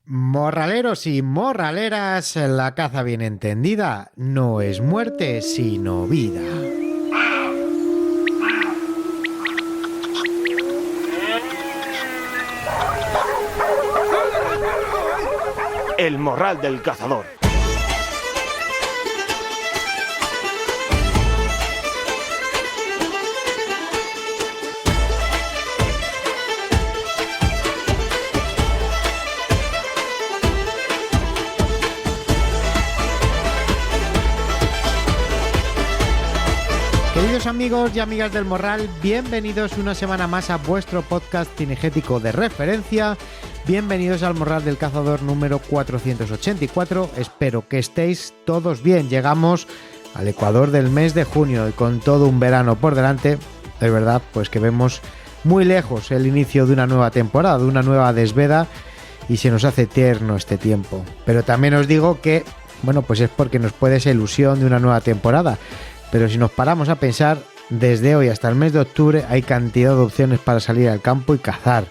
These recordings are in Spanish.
Morraleros y morraleras, la caza bien entendida no es muerte sino vida. El morral del cazador. Queridos amigos y amigas del Morral, bienvenidos una semana más a vuestro podcast cinegético de referencia. Bienvenidos al Morral del Cazador número 484. Espero que estéis todos bien. Llegamos al ecuador del mes de junio y con todo un verano por delante, es verdad, pues que vemos muy lejos el inicio de una nueva temporada, de una nueva desveda, y se nos hace eterno este tiempo. Pero también os digo que, bueno, pues es porque nos puede esa ilusión de una nueva temporada. Pero si nos paramos a pensar, desde hoy hasta el mes de octubre hay cantidad de opciones para salir al campo y cazar.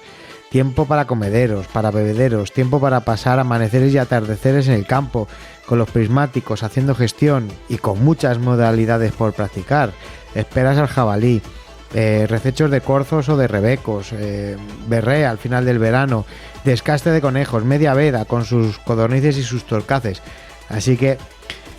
Tiempo para comederos, para bebederos, tiempo para pasar amaneceres y atardeceres en el campo, con los prismáticos, haciendo gestión y con muchas modalidades por practicar. Esperas al jabalí, recechos de corzos o de rebecos, berrea al final del verano, descaste de conejos, media veda con sus codornices y sus torcaces. Así que,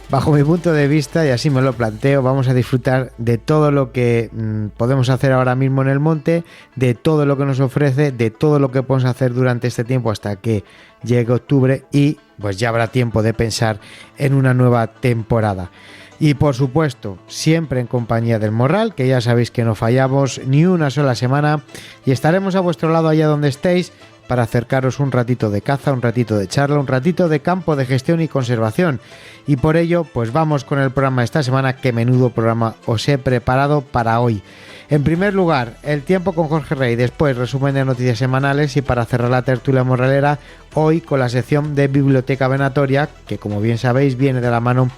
bajo mi punto de vista, y así me lo planteo, vamos a disfrutar de todo lo que podemos hacer ahora mismo en el monte, de todo lo que nos ofrece, de todo lo que podemos hacer durante este tiempo hasta que llegue octubre, y pues ya habrá tiempo de pensar en una nueva temporada. Y por supuesto, siempre en compañía del Morral, que ya sabéis que no fallamos ni una sola semana, y estaremos a vuestro lado allá donde estéis, para acercaros un ratito de caza, un ratito de charla, un ratito de campo, de gestión y conservación. Y por ello, pues vamos con el programa de esta semana. Qué menudo programa os he preparado para hoy. En primer lugar, el tiempo con Jorge Rey, después resumen de noticias semanales y para cerrar la tertulia morralera, hoy con la sección de Biblioteca Venatoria, que como bien sabéis viene de la mano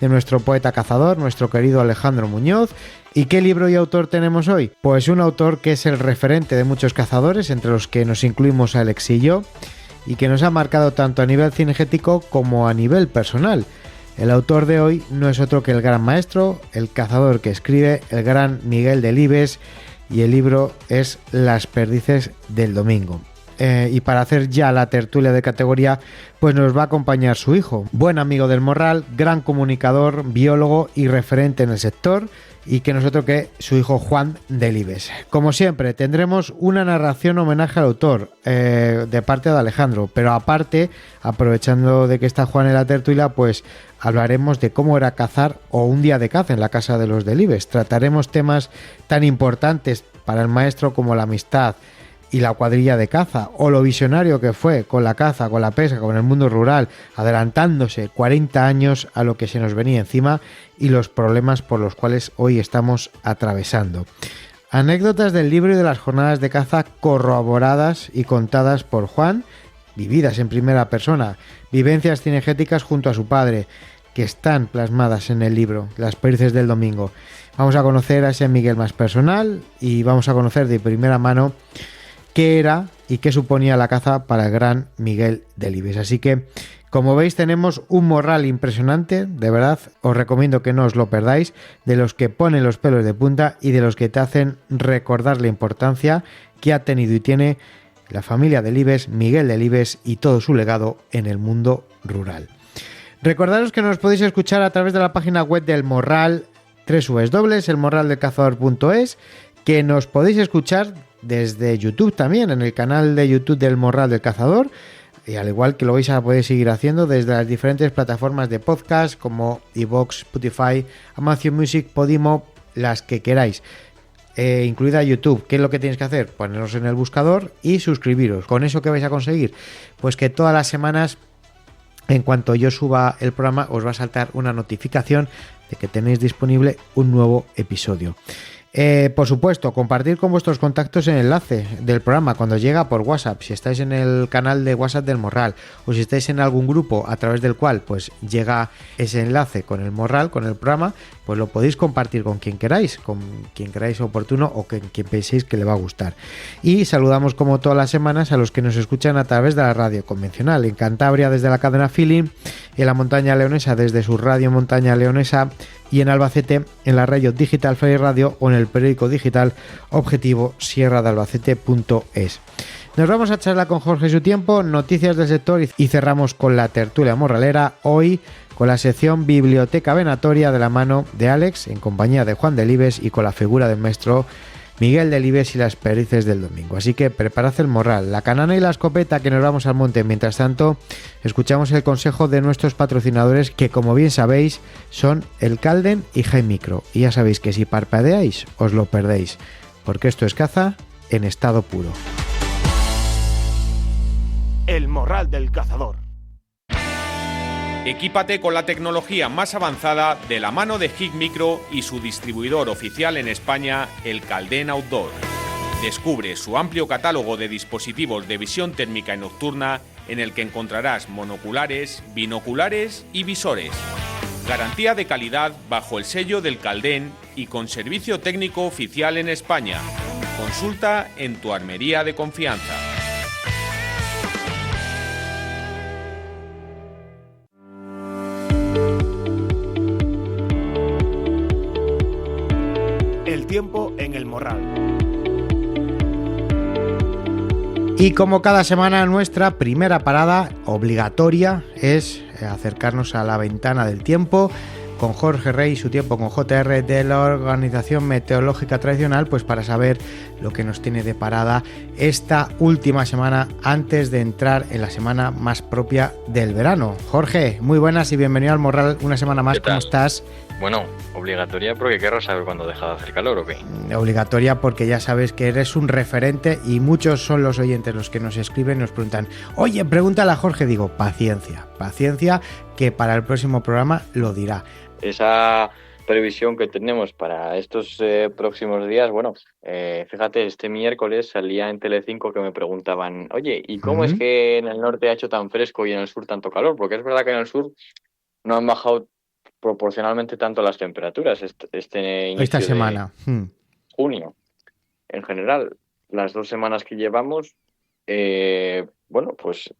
de nuestro poeta cazador, nuestro querido Alejandro Muñoz. ¿Y qué libro y autor tenemos hoy? Pues un autor que es el referente de muchos cazadores, entre los que nos incluimos a Alex y yo, y que nos ha marcado tanto a nivel cinegético como a nivel personal. El autor de hoy no es otro que el gran maestro, el cazador que escribe, el gran Miguel Delibes, y el libro es Las perdices del domingo. Y para hacer ya la tertulia de categoría, pues nos va a acompañar su hijo, buen amigo del Morral, gran comunicador, biólogo y referente en el sector, y que nosotros que su hijo Juan Delibes. Como siempre, tendremos una narración homenaje al autor de parte de Alejandro, pero aparte, aprovechando de que está Juan en la tertulia, pues hablaremos de cómo era cazar o un día de caza en la casa de los Delibes. Trataremos temas tan importantes para el maestro como la amistad y la cuadrilla de caza, o lo visionario que fue con la caza, con la pesca, con el mundo rural, adelantándose 40 años a lo que se nos venía encima y los problemas por los cuales hoy estamos atravesando. Anécdotas del libro y de las jornadas de caza corroboradas y contadas por Juan, vividas en primera persona, vivencias cinegéticas junto a su padre, que están plasmadas en el libro, Las perdices del domingo. Vamos a conocer a ese Miguel más personal y vamos a conocer de primera mano qué era y qué suponía la caza para el gran Miguel Delibes. Así que, como veis, tenemos un morral impresionante, de verdad, os recomiendo que no os lo perdáis, de los que ponen los pelos de punta y de los que te hacen recordar la importancia que ha tenido y tiene la familia Delibes, Miguel Delibes y todo su legado en el mundo rural. Recordaros que nos podéis escuchar a través de la página web del Morral, www.elmorraldelcazador.es, que nos podéis escuchar desde YouTube también, en el canal de YouTube del Morral del Cazador, y al igual que lo vais a poder seguir haciendo desde las diferentes plataformas de podcast como iVoox, Spotify, Amazon Music, Podimo, las que queráis, incluida YouTube. ¿Qué es lo que tenéis que hacer? Poneros en el buscador y suscribiros. ¿Con eso qué vais a conseguir? Pues que todas las semanas, en cuanto yo suba el programa, os va a saltar una notificación de que tenéis disponible un nuevo episodio. Por supuesto, compartir con vuestros contactos el enlace del programa cuando llega por WhatsApp, si estáis en el canal de WhatsApp del Morral o si estáis en algún grupo a través del cual pues llega ese enlace con el Morral, con el programa, pues lo podéis compartir con quien queráis oportuno o con quien penséis que le va a gustar. Y saludamos como todas las semanas a los que nos escuchan a través de la radio convencional, en Cantabria desde la cadena Feeling, en la montaña leonesa desde su radio Montaña Leonesa y en Albacete en la radio Digital Free Radio o en el periódico digital Objetivo Sierra de Albacete.es. Nos vamos a charlar con Jorge Su Tiempo, noticias del sector y cerramos con la tertulia morralera, hoy con la sección Biblioteca Venatoria de la mano de Alex en compañía de Juan Delibes y con la figura del maestro Miguel Delibes y las perdices del domingo. Así que preparad el morral, la canana y la escopeta, que nos vamos al monte. Mientras tanto, escuchamos el consejo de nuestros patrocinadores, que como bien sabéis son el Calden y G-Micro. Y ya sabéis que si parpadeáis os lo perdéis, porque esto es caza en estado puro. El morral del cazador. Equípate con la tecnología más avanzada de la mano de G-Micro y su distribuidor oficial en España, el Calden Outdoor. Descubre su amplio catálogo de dispositivos de visión térmica y nocturna, en el que encontrarás monoculares, binoculares y visores. Garantía de calidad bajo el sello del Calden y con servicio técnico oficial en España. Consulta en tu armería de confianza. El tiempo en el morral. Y como cada semana, nuestra primera parada obligatoria es acercarnos a la ventana del tiempo con Jorge Rey, Su Tiempo con JR de la Organización Meteorológica Tradicional, pues para saber lo que nos tiene de parada esta última semana antes de entrar en la semana más propia del verano. Jorge, muy buenas y bienvenido al Morral una semana más. ¿Cómo estás? Bueno, obligatoria porque querrás saber cuándo deja de hacer calor o qué. Obligatoria porque ya sabes que eres un referente y muchos son los oyentes los que nos escriben y nos preguntan: oye, pregúntale a Jorge. Digo, paciencia, que para el próximo programa lo dirá. Esa previsión que tenemos para estos próximos días, bueno, fíjate, este miércoles salía en Telecinco que me preguntaban: oye, ¿y cómo es que en el norte ha hecho tan fresco y en el sur tanto calor? Porque es verdad que en el sur no han bajado proporcionalmente tanto las temperaturas Esta semana. Junio. En general, las 2 semanas que llevamos, bueno, pues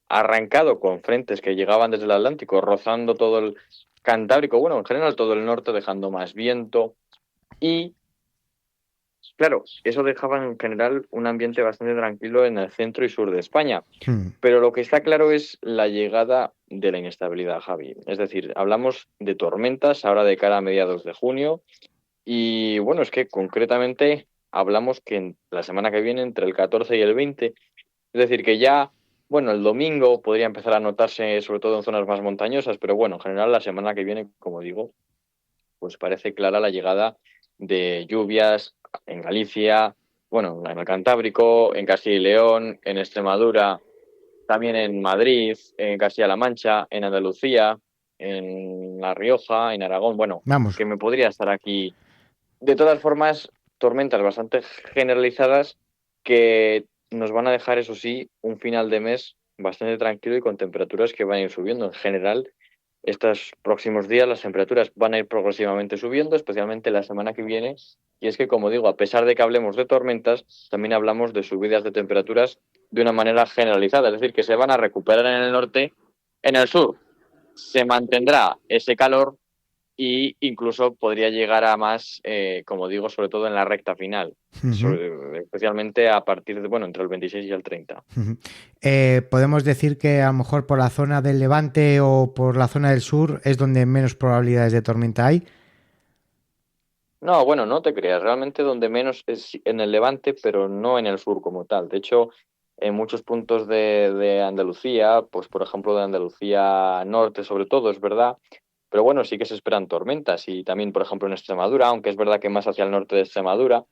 ha arrancado con frentes que llegaban desde el Atlántico, rozando todo el Cantábrico, bueno, en general todo el norte, dejando más viento. Y, claro, eso dejaba en general un ambiente bastante tranquilo en el centro y sur de España. Pero lo que está claro es la llegada de la inestabilidad, Javi. Es decir, hablamos de tormentas ahora de cara a mediados de junio. Y, bueno, es que concretamente hablamos que en la semana que viene, entre el 14 y el 20, es decir, que ya... Bueno, el domingo podría empezar a notarse sobre todo en zonas más montañosas, pero bueno, en general la semana que viene, como digo, pues parece clara la llegada de lluvias en Galicia, bueno, en el Cantábrico, en Castilla y León, en Extremadura, también en Madrid, en Castilla-La Mancha, en Andalucía, en La Rioja, en Aragón. Bueno, Vamos. Que me podría estar aquí. De todas formas, tormentas bastante generalizadas que nos van a dejar, eso sí, un final de mes bastante tranquilo y con temperaturas que van a ir subiendo. En general, estos próximos días las temperaturas van a ir progresivamente subiendo, especialmente la semana que viene. Y es que, como digo, a pesar de que hablemos de tormentas, también hablamos de subidas de temperaturas de una manera generalizada. Es decir, que se van a recuperar en el norte. En el sur se mantendrá ese calor y incluso podría llegar a más, como digo, sobre todo en la recta final, especialmente a partir de, bueno, entre el 26 y el 30. Podemos decir que a lo mejor por la zona del Levante o por la zona del sur es donde menos probabilidades de tormenta hay. No, bueno, no te creas, realmente donde menos es en el Levante, pero no en el sur como tal. De hecho, en muchos puntos de Andalucía, pues por ejemplo de Andalucía norte sobre todo, es verdad, pero bueno, sí que se esperan tormentas y también, por ejemplo, en Extremadura, aunque es verdad que más hacia el norte de Extremadura.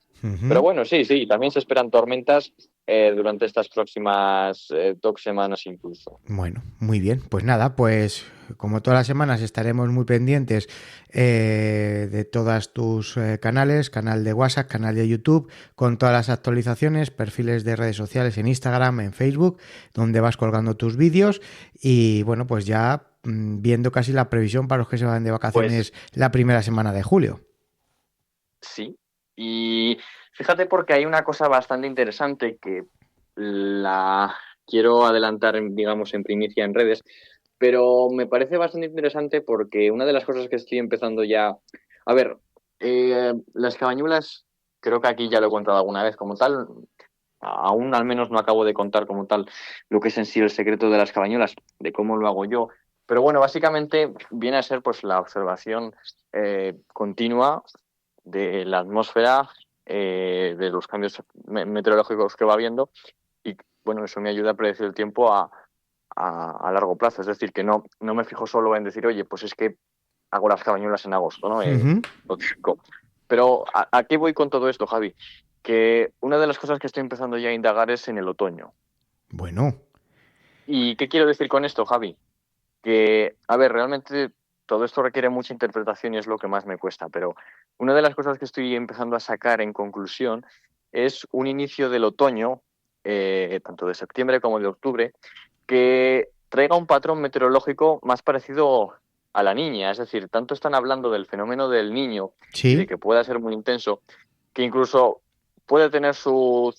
Pero bueno, sí, también se esperan tormentas durante estas próximas 2 semanas incluso. Bueno, muy bien. Pues nada, pues como todas las semanas estaremos muy pendientes de todas tus canales, canal de WhatsApp, canal de YouTube, con todas las actualizaciones, perfiles de redes sociales en Instagram, en Facebook, donde vas colgando tus vídeos y bueno, pues ya viendo casi la previsión para los que se van de vacaciones la primera semana de julio. Sí, y fíjate porque hay una cosa bastante interesante que la quiero adelantar, digamos, en primicia en redes, pero me parece bastante interesante porque una de las cosas que estoy empezando ya... A ver, las cabañuelas, creo que aquí ya lo he contado alguna vez como tal, aún al menos no acabo de contar como tal lo que es en sí el secreto de las cabañuelas, de cómo lo hago yo, pero bueno, básicamente viene a ser pues la observación continua de la atmósfera, de los cambios meteorológicos que va habiendo y bueno, eso me ayuda a predecir el tiempo a largo plazo, es decir, que no me fijo solo en decir, oye, pues es que hago las cabañuelas en agosto, ¿no? Pero ¿a qué voy con todo esto, Javi? Que una de las cosas que estoy empezando ya a indagar es en el otoño. Bueno. ¿Y qué quiero decir con esto, Javi? Que, a ver, realmente todo esto requiere mucha interpretación y es lo que más me cuesta, pero una de las cosas que estoy empezando a sacar en conclusión es un inicio del otoño, tanto de septiembre como de octubre, que traiga un patrón meteorológico más parecido a la niña. Es decir, tanto están hablando del fenómeno del niño, de que pueda ser muy intenso, que incluso puede tener su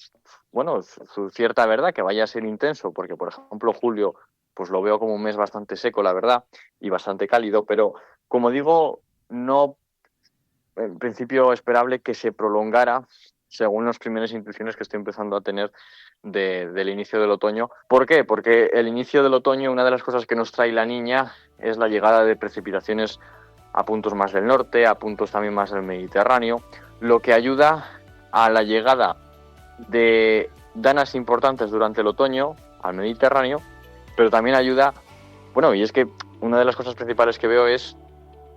cierta verdad, que vaya a ser intenso, porque, por ejemplo, julio pues lo veo como un mes bastante seco, la verdad, y bastante cálido, pero, como digo, no en principio esperable que se prolongara según las primeras intuiciones que estoy empezando a tener del inicio del otoño. ¿Por qué? Porque el inicio del otoño, una de las cosas que nos trae la niña es la llegada de precipitaciones a puntos más del norte, a puntos también más del Mediterráneo, lo que ayuda a la llegada de danas importantes durante el otoño al Mediterráneo, pero también ayuda, bueno, y es que una de las cosas principales que veo es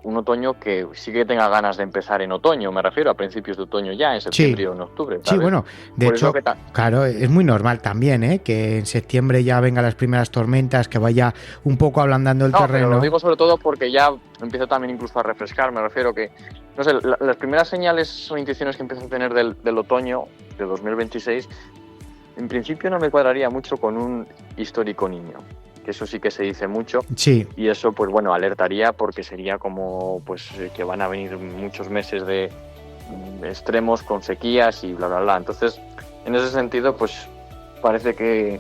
un otoño que sí que tenga ganas de empezar en otoño, me refiero a principios de otoño ya, en septiembre o en octubre, ¿sabes? Sí, bueno, de hecho, claro, es muy normal también, que en septiembre ya vengan las primeras tormentas, que vaya un poco ablandando el terreno. Pero lo digo sobre todo porque ya empieza también incluso a refrescar, me refiero que, no sé, las primeras señales o intuiciones que empiezo a tener del otoño de 2026, en principio no me cuadraría mucho con un histórico niño, que eso sí que se dice mucho, y eso pues bueno, alertaría porque sería como pues que van a venir muchos meses de extremos con sequías y bla bla bla. Entonces, en ese sentido pues parece que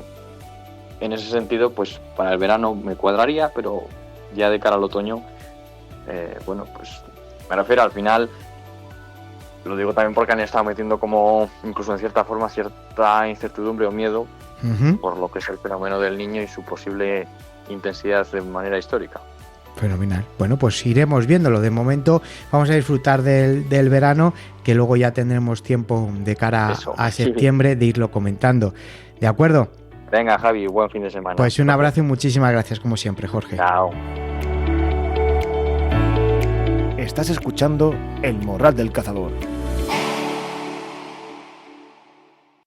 pues para el verano me cuadraría, pero ya de cara al otoño bueno, pues me refiero al final, lo digo también porque han estado metiendo como incluso en cierta forma cierta incertidumbre o miedo por lo que es el fenómeno del niño y su posible intensidad de manera histórica. Fenomenal. Bueno, pues iremos viéndolo. De momento vamos a disfrutar del verano, que luego ya tendremos tiempo de cara a septiembre de irlo comentando. ¿De acuerdo? Venga, Javi, buen fin de semana. Pues un abrazo y muchísimas gracias como siempre, Jorge. Chao. Estás escuchando El Morral del Cazador.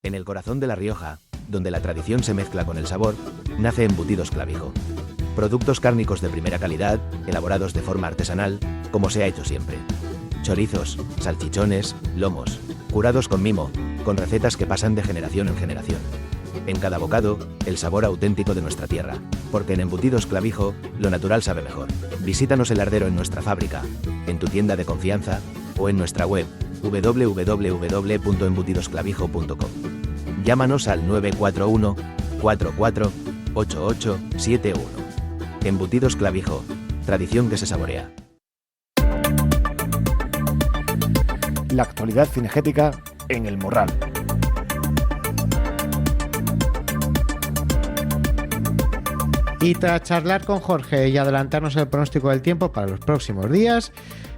En el corazón de La Rioja, donde la tradición se mezcla con el sabor, nace Embutidos Clavijo. Productos cárnicos de primera calidad, elaborados de forma artesanal, como se ha hecho siempre. Chorizos, salchichones, lomos, curados con mimo, con recetas que pasan de generación en generación. En cada bocado, el sabor auténtico de nuestra tierra, porque en Embutidos Clavijo, lo natural sabe mejor. Visítanos el ardero en nuestra fábrica, en tu tienda de confianza o en nuestra web www.embutidosclavijo.com. Llámanos al 941 44 8871. Embutidos Clavijo, tradición que se saborea. La actualidad cinegética en El Morral. Y tras charlar con Jorge y adelantarnos el pronóstico del tiempo para los próximos días,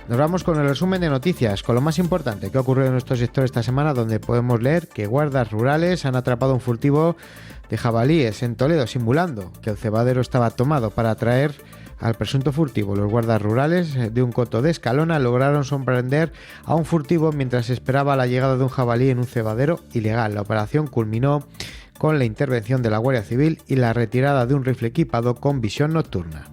nos vamos con el resumen de noticias, con lo más importante que ha ocurrido en nuestro sector esta semana, donde podemos leer que guardas rurales han atrapado un furtivo de jabalíes en Toledo, simulando que el cebadero estaba tomado para atraer al presunto furtivo. Los guardas rurales de un coto de Escalona lograron sorprender a un furtivo mientras esperaba la llegada de un jabalí en un cebadero ilegal. La operación culminó con la intervención de la Guardia Civil y la retirada de un rifle equipado con visión nocturna.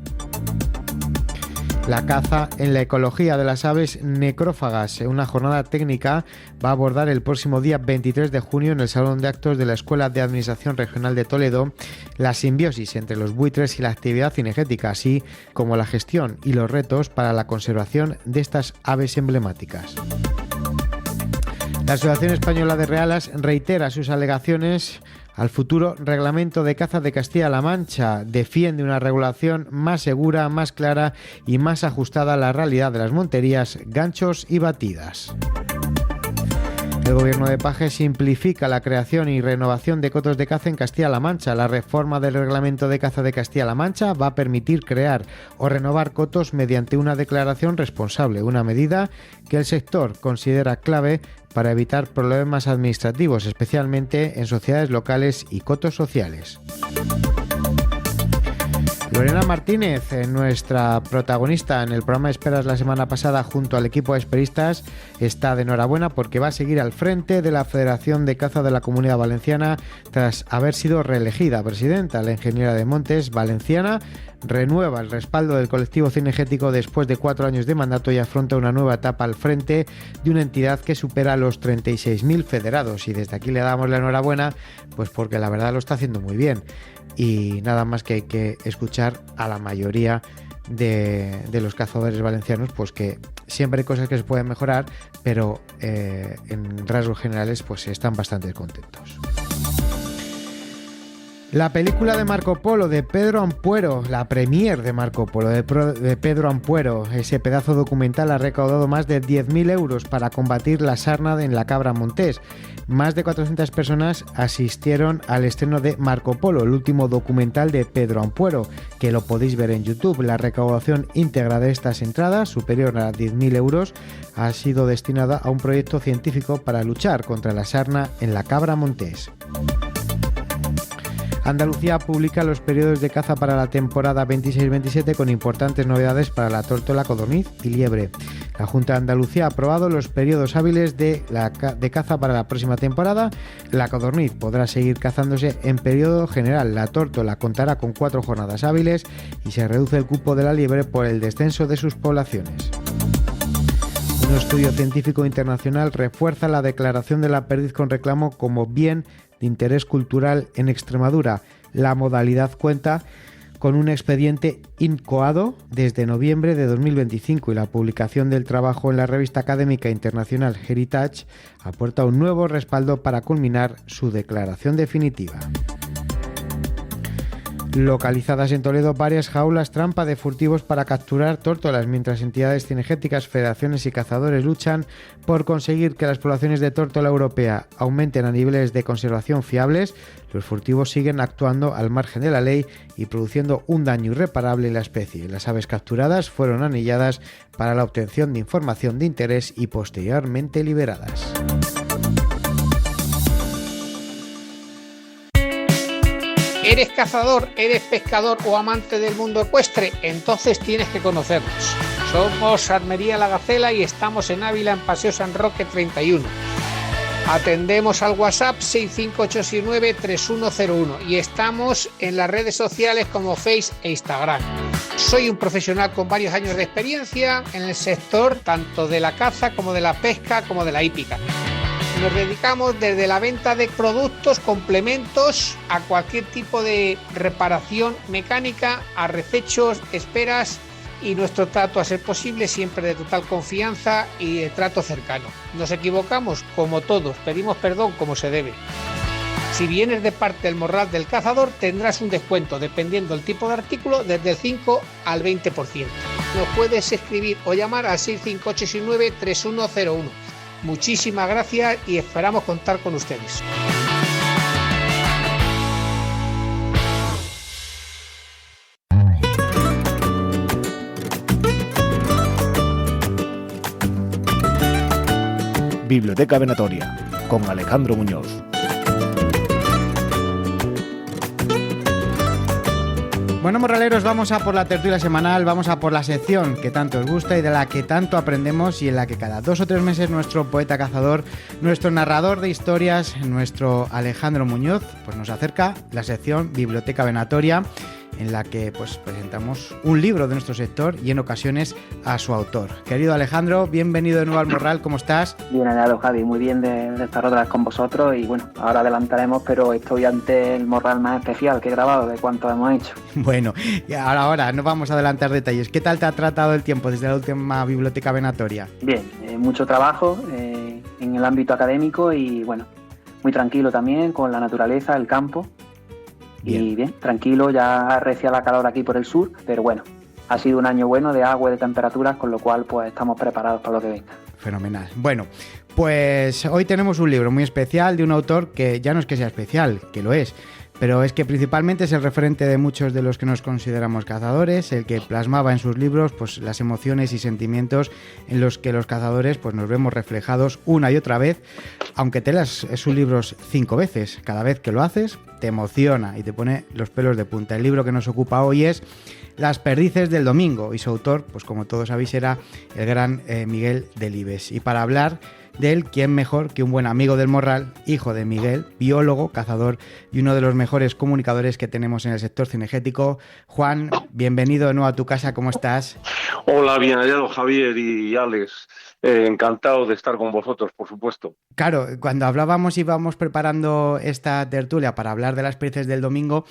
La caza en la ecología de las aves necrófagas. Una jornada técnica va a abordar el próximo día 23 de junio en el Salón de Actos de la Escuela de Administración Regional de Toledo la simbiosis entre los buitres y la actividad cinegética, así como la gestión y los retos para la conservación de estas aves emblemáticas. La Asociación Española de Realas reitera sus alegaciones al futuro reglamento de caza de Castilla-La Mancha. Defiende una regulación más segura, más clara y más ajustada a la realidad de las monterías, ganchos y batidas. El gobierno de Paje simplifica la creación y renovación de cotos de caza en Castilla-La Mancha. La reforma del reglamento de caza de Castilla-La Mancha va a permitir crear o renovar cotos mediante una declaración responsable, una medida que el sector considera clave para evitar problemas administrativos, especialmente en sociedades locales y cotos sociales. Lorena Martínez, nuestra protagonista en el programa Esperas la semana pasada junto al equipo de esperistas, está de enhorabuena porque va a seguir al frente de la Federación de Caza de la Comunidad Valenciana tras haber sido reelegida presidenta. La ingeniera de montes valenciana renueva el respaldo del colectivo cinegético después de 4 años de mandato y afronta una nueva etapa al frente de una entidad que supera los 36.000 federados. Y desde aquí le damos la enhorabuena, pues porque la verdad lo está haciendo muy bien. Y nada más que hay que escuchar a la mayoría de los cazadores valencianos, pues que siempre hay cosas que se pueden mejorar, pero en rasgos generales pues están bastante contentos. La película de Marco Polo de Pedro Ampuero, la premier de Marco Polo de Pedro Ampuero, ese pedazo documental ha recaudado más de 10.000 euros para combatir la sarna en la cabra montés. Más de 400 personas asistieron al estreno de Marco Polo, el último documental de Pedro Ampuero, que lo podéis ver en YouTube. La recaudación íntegra de estas entradas, superior a 10.000 euros, ha sido destinada a un proyecto científico para luchar contra la sarna en la cabra montés. Andalucía publica los periodos de caza para la temporada 26-27 con importantes novedades para la tórtola, codorniz y liebre. La Junta de Andalucía ha aprobado los periodos hábiles de caza para la próxima temporada. La codorniz podrá seguir cazándose en periodo general. La tórtola contará con 4 jornadas hábiles y se reduce el cupo de la liebre por el descenso de sus poblaciones. Un estudio científico internacional refuerza la declaración de la perdiz con reclamo como bien de interés cultural en Extremadura. La modalidad cuenta con un expediente incoado desde noviembre de 2025 y la publicación del trabajo en la revista académica internacional Heritage aporta un nuevo respaldo para culminar su declaración definitiva. Localizadas en Toledo varias jaulas trampa de furtivos para capturar tórtolas, mientras entidades cinegéticas, federaciones y cazadores luchan por conseguir que las poblaciones de tórtola europea aumenten a niveles de conservación fiables. Los furtivos siguen actuando al margen de la ley y produciendo un daño irreparable en la especie. Las aves capturadas fueron anilladas para la obtención de información de interés y posteriormente liberadas. ¿Eres cazador, eres pescador o amante del mundo ecuestre? Entonces tienes que conocernos. Somos Armería La Gacela y estamos en Ávila, en Paseo San Roque 31. Atendemos al WhatsApp 65869-3101 y estamos en las redes sociales como Face e Instagram. Soy un profesional con varios años de experiencia en el sector tanto de la caza como de la pesca como de la hípica. Nos dedicamos desde la venta de productos, complementos, a cualquier tipo de reparación mecánica, a recechos, esperas y nuestro trato, a ser posible, siempre de total confianza y de trato cercano. Nos equivocamos, como todos, pedimos perdón como se debe. Si vienes de parte del Morral del Cazador, tendrás un descuento, dependiendo del tipo de artículo, desde el 5 al 20%. Nos puedes escribir o llamar al 65869-3101. Muchísimas gracias y esperamos contar con ustedes. Biblioteca Venatoria, con Alejandro Muñoz. Bueno, morraleros, vamos a por la tertulia semanal, vamos a por la sección que tanto os gusta y de la que tanto aprendemos y en la que cada 2 o 3 meses nuestro poeta cazador, nuestro narrador de historias, nuestro Alejandro Muñoz, pues nos acerca la sección Biblioteca Venatoria, en la que pues presentamos un libro de nuestro sector y en ocasiones a su autor. Querido Alejandro, bienvenido de nuevo al Morral, ¿cómo estás? Bien hallado, Javi, muy bien de estar otra vez con vosotros y bueno, ahora adelantaremos, pero estoy ante el Morral más especial que he grabado de cuantos hemos hecho. Bueno, y ahora no vamos a adelantar detalles. ¿Qué tal te ha tratado el tiempo desde la última Biblioteca Venatoria? Bien, mucho trabajo en el ámbito académico y bueno, muy tranquilo también con la naturaleza, el campo. Bien. Y bien, tranquilo, ya arrecia la calor aquí por el sur, pero bueno, ha sido un año bueno de agua y de temperaturas, con lo cual pues estamos preparados para lo que venga. Fenomenal. Bueno, pues hoy tenemos un libro muy especial de un autor que ya no es que sea especial, que lo es, pero es que principalmente es el referente de muchos de los que nos consideramos cazadores, el que plasmaba en sus libros pues las emociones y sentimientos en los que los cazadores pues nos vemos reflejados una y otra vez, aunque te leas sus libros 5 veces. Cada vez que lo haces te emociona y te pone los pelos de punta. El libro que nos ocupa hoy es Las perdices del domingo y su autor, pues como todos sabéis, era el gran Miguel Delibes. Y para hablar de él, ¿quién mejor que un buen amigo del Morral, hijo de Miguel, biólogo, cazador y uno de los mejores comunicadores que tenemos en el sector cinegético? Juan, bienvenido de nuevo a tu casa, ¿cómo estás? Hola, bien hallado, Javier y Alex. Encantado de estar con vosotros, por supuesto. Claro, cuando hablábamos y íbamos preparando esta tertulia para hablar de las perdices del domingo,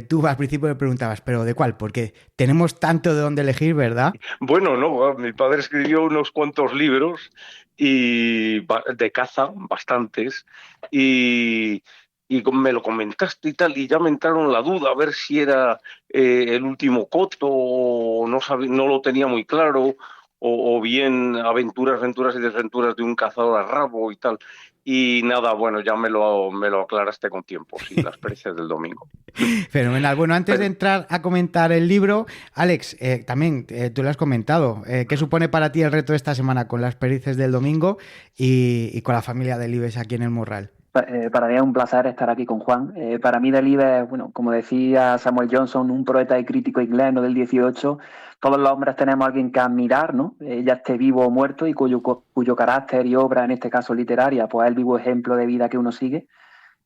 tú al principio me preguntabas, ¿pero de cuál? Porque tenemos tanto de dónde elegir, ¿verdad? Bueno, no, mi padre escribió unos cuantos libros y de caza, bastantes, y me lo comentaste y tal, y ya me entraron la duda a ver si era el último coto, o no lo tenía muy claro, o bien aventuras y desventuras de un cazador a rabo y tal. Y nada, bueno, ya me lo aclaraste con tiempo, sí, las pericias del domingo. Fenomenal. Bueno, antes de entrar a comentar el libro, Alex, también tú lo has comentado. ¿Qué supone para ti el reto de esta semana con las pericias del domingo y con la familia Delibes aquí en el Morral? Para mí es un placer estar aquí con Juan. Para mí Delibes, bueno, como decía Samuel Johnson, un poeta y crítico inglés, ¿no?, del 18, todos los hombres tenemos a alguien que admirar, ¿no? Ya esté vivo o muerto, y cuyo carácter y obra, en este caso literaria, pues es el vivo ejemplo de vida que uno sigue.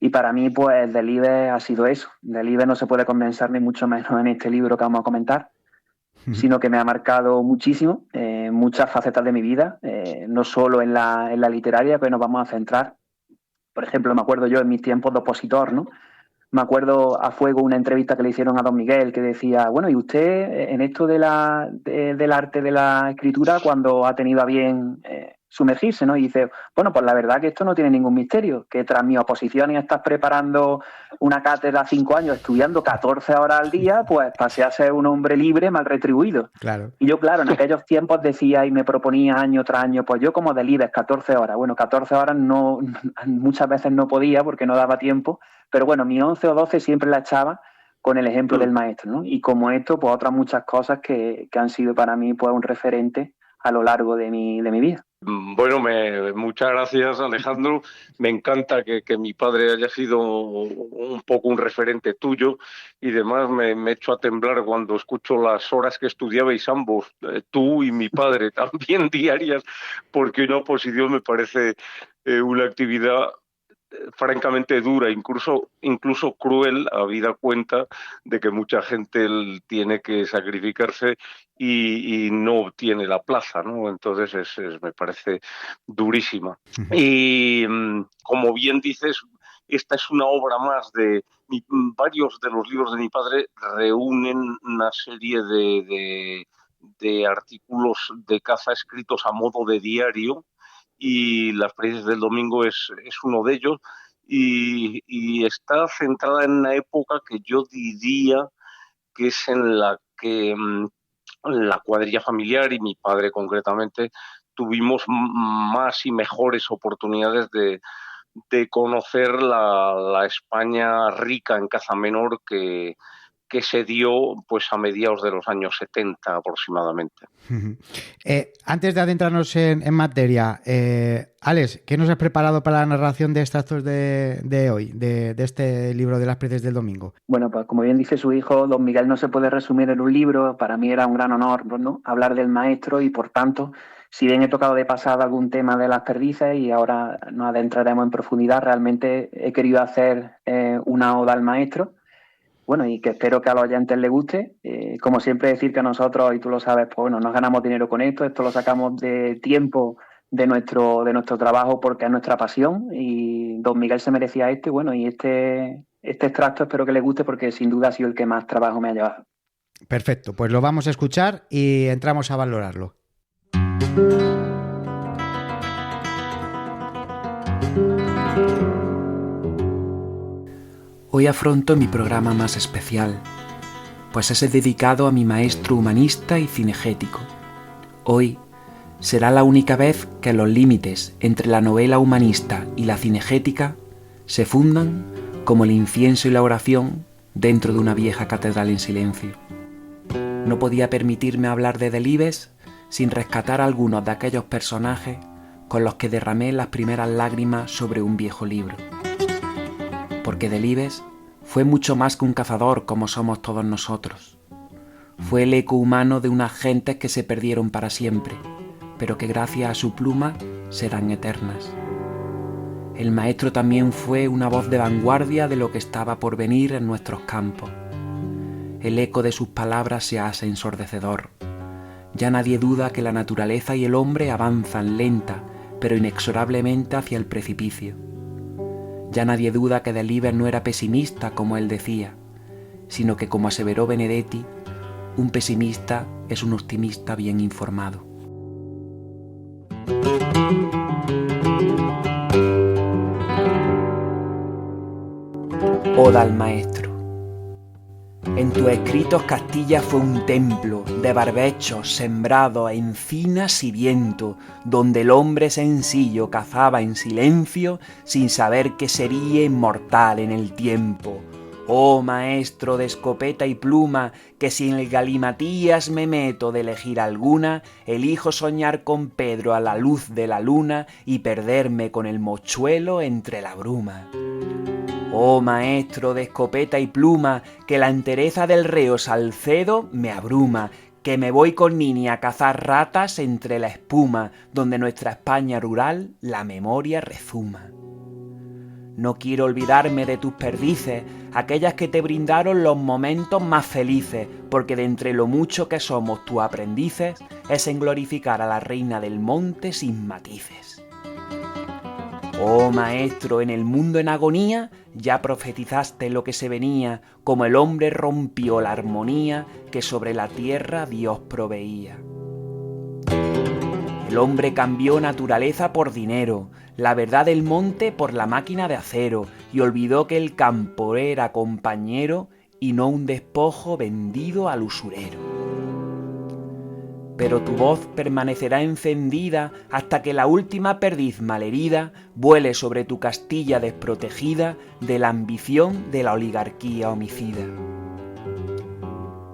Y para mí, pues, Delibes ha sido eso. Delibes no se puede condensar ni mucho menos en este libro que vamos a comentar, sino que me ha marcado muchísimo, muchas facetas de mi vida, no solo en la literaria, pero nos vamos a centrar. Por ejemplo, me acuerdo yo en mis tiempos de opositor, ¿no? Me acuerdo a fuego una entrevista que le hicieron a don Miguel que decía, bueno, ¿y usted en esto del arte de la escritura, cuando ha tenido a bien sumergirse, ¿no? Y dice, bueno, pues la verdad que esto no tiene ningún misterio, que tras mi oposición y estás preparando una cátedra 5 años, estudiando 14 horas al día, pues pasé a ser un hombre libre mal retribuido. Claro. Y yo, claro, en aquellos tiempos decía y me proponía año tras año, pues yo como Delibes, 14 horas. Bueno, 14 horas no, muchas veces no podía porque no daba tiempo, pero bueno, mi 11 o 12 siempre la echaba con el ejemplo del maestro, ¿no? Y como esto, pues otras muchas cosas que han sido para mí pues un referente a lo largo de mi vida. Bueno, muchas gracias, Alejandro. Me encanta que mi padre haya sido un poco un referente tuyo, y además me echo a temblar cuando escucho las horas que estudiabais ambos, tú y mi padre, también diarias, porque una oposición me parece una actividad francamente dura, incluso cruel, habida cuenta de que mucha gente tiene que sacrificarse y no obtiene la plaza, ¿no? Entonces me parece durísima. Uh-huh. Y como bien dices, esta es una obra más de varios de los libros de mi padre reúnen una serie de artículos de caza escritos a modo de diario, y Las pericias del domingo es uno de ellos, y está centrada en una época que yo diría que es en la que la cuadrilla familiar y mi padre concretamente tuvimos más y mejores oportunidades de conocer la España rica en caza menor que se dio pues a mediados de los años 70 aproximadamente. Antes de adentrarnos en materia, Alex, ¿qué nos has preparado para la narración de extractos de hoy, de este libro de las preces del domingo? Bueno, pues como bien dice su hijo, don Miguel no se puede resumir en un libro. Para mí era un gran honor, ¿no?, hablar del maestro y, por tanto, si bien he tocado de pasada algún tema de las perdices y ahora nos adentraremos en profundidad, realmente he querido hacer una oda al maestro. Bueno, y que espero que a los oyentes les guste. Como siempre, decir que nosotros, y tú lo sabes, pues bueno, nos ganamos dinero con esto lo sacamos de tiempo de nuestro trabajo porque es nuestra pasión, y don Miguel se merecía y bueno, y este extracto espero que les guste porque sin duda ha sido el que más trabajo me ha llevado. Perfecto, pues lo vamos a escuchar y entramos a valorarlo. Hoy afronto mi programa más especial, pues es dedicado a mi maestro humanista y cinegético. Hoy será la única vez que los límites entre la novela humanista y la cinegética se fundan como el incienso y la oración dentro de una vieja catedral en silencio. No podía permitirme hablar de Delibes sin rescatar a algunos de aquellos personajes con los que derramé las primeras lágrimas sobre un viejo libro. Porque Delibes fue mucho más que un cazador como somos todos nosotros. Fue el eco humano de unas gentes que se perdieron para siempre, pero que gracias a su pluma serán eternas. El maestro también fue una voz de vanguardia de lo que estaba por venir en nuestros campos. El eco de sus palabras se hace ensordecedor. Ya nadie duda que la naturaleza y el hombre avanzan lenta, pero inexorablemente hacia el precipicio. Ya nadie duda que Delibes no era pesimista, como él decía, sino que, como aseveró Benedetti, un pesimista es un optimista bien informado. Oda al maestro. En tus escritos Castilla fue un templo de barbechos, sembrados, encinas y viento, donde el hombre sencillo cazaba en silencio sin saber que sería inmortal en el tiempo. Oh maestro de escopeta y pluma, que si en el galimatías me meto de elegir alguna, elijo soñar con Pedro a la luz de la luna y perderme con el mochuelo entre la bruma. Oh maestro de escopeta y pluma, que la entereza del reo Salcedo me abruma, que me voy con Nini a cazar ratas entre la espuma, donde nuestra España rural la memoria rezuma. No quiero olvidarme de tus perdices, aquellas que te brindaron los momentos más felices, porque de entre lo mucho que somos tus aprendices, es en glorificar a la reina del monte sin matices. Oh maestro, en el mundo en agonía, ya profetizaste lo que se venía, como el hombre rompió la armonía que sobre la tierra Dios proveía. El hombre cambió naturaleza por dinero, la verdad del monte por la máquina de acero, y olvidó que el campo era compañero y no un despojo vendido al usurero. Pero tu voz permanecerá encendida hasta que la última perdiz malherida vuele sobre tu Castilla desprotegida de la ambición de la oligarquía homicida.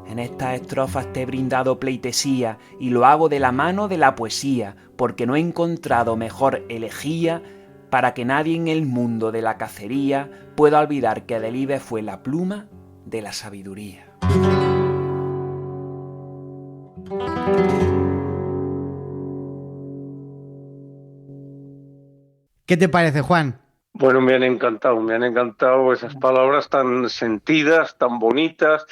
En estas estrofas te he brindado pleitesía y lo hago de la mano de la poesía, porque no he encontrado mejor elegía para que nadie en el mundo de la cacería pueda olvidar que Delibes fue la pluma de la sabiduría. ¿Qué te parece, Juan? Bueno, me han encantado esas palabras tan sentidas, tan bonitas,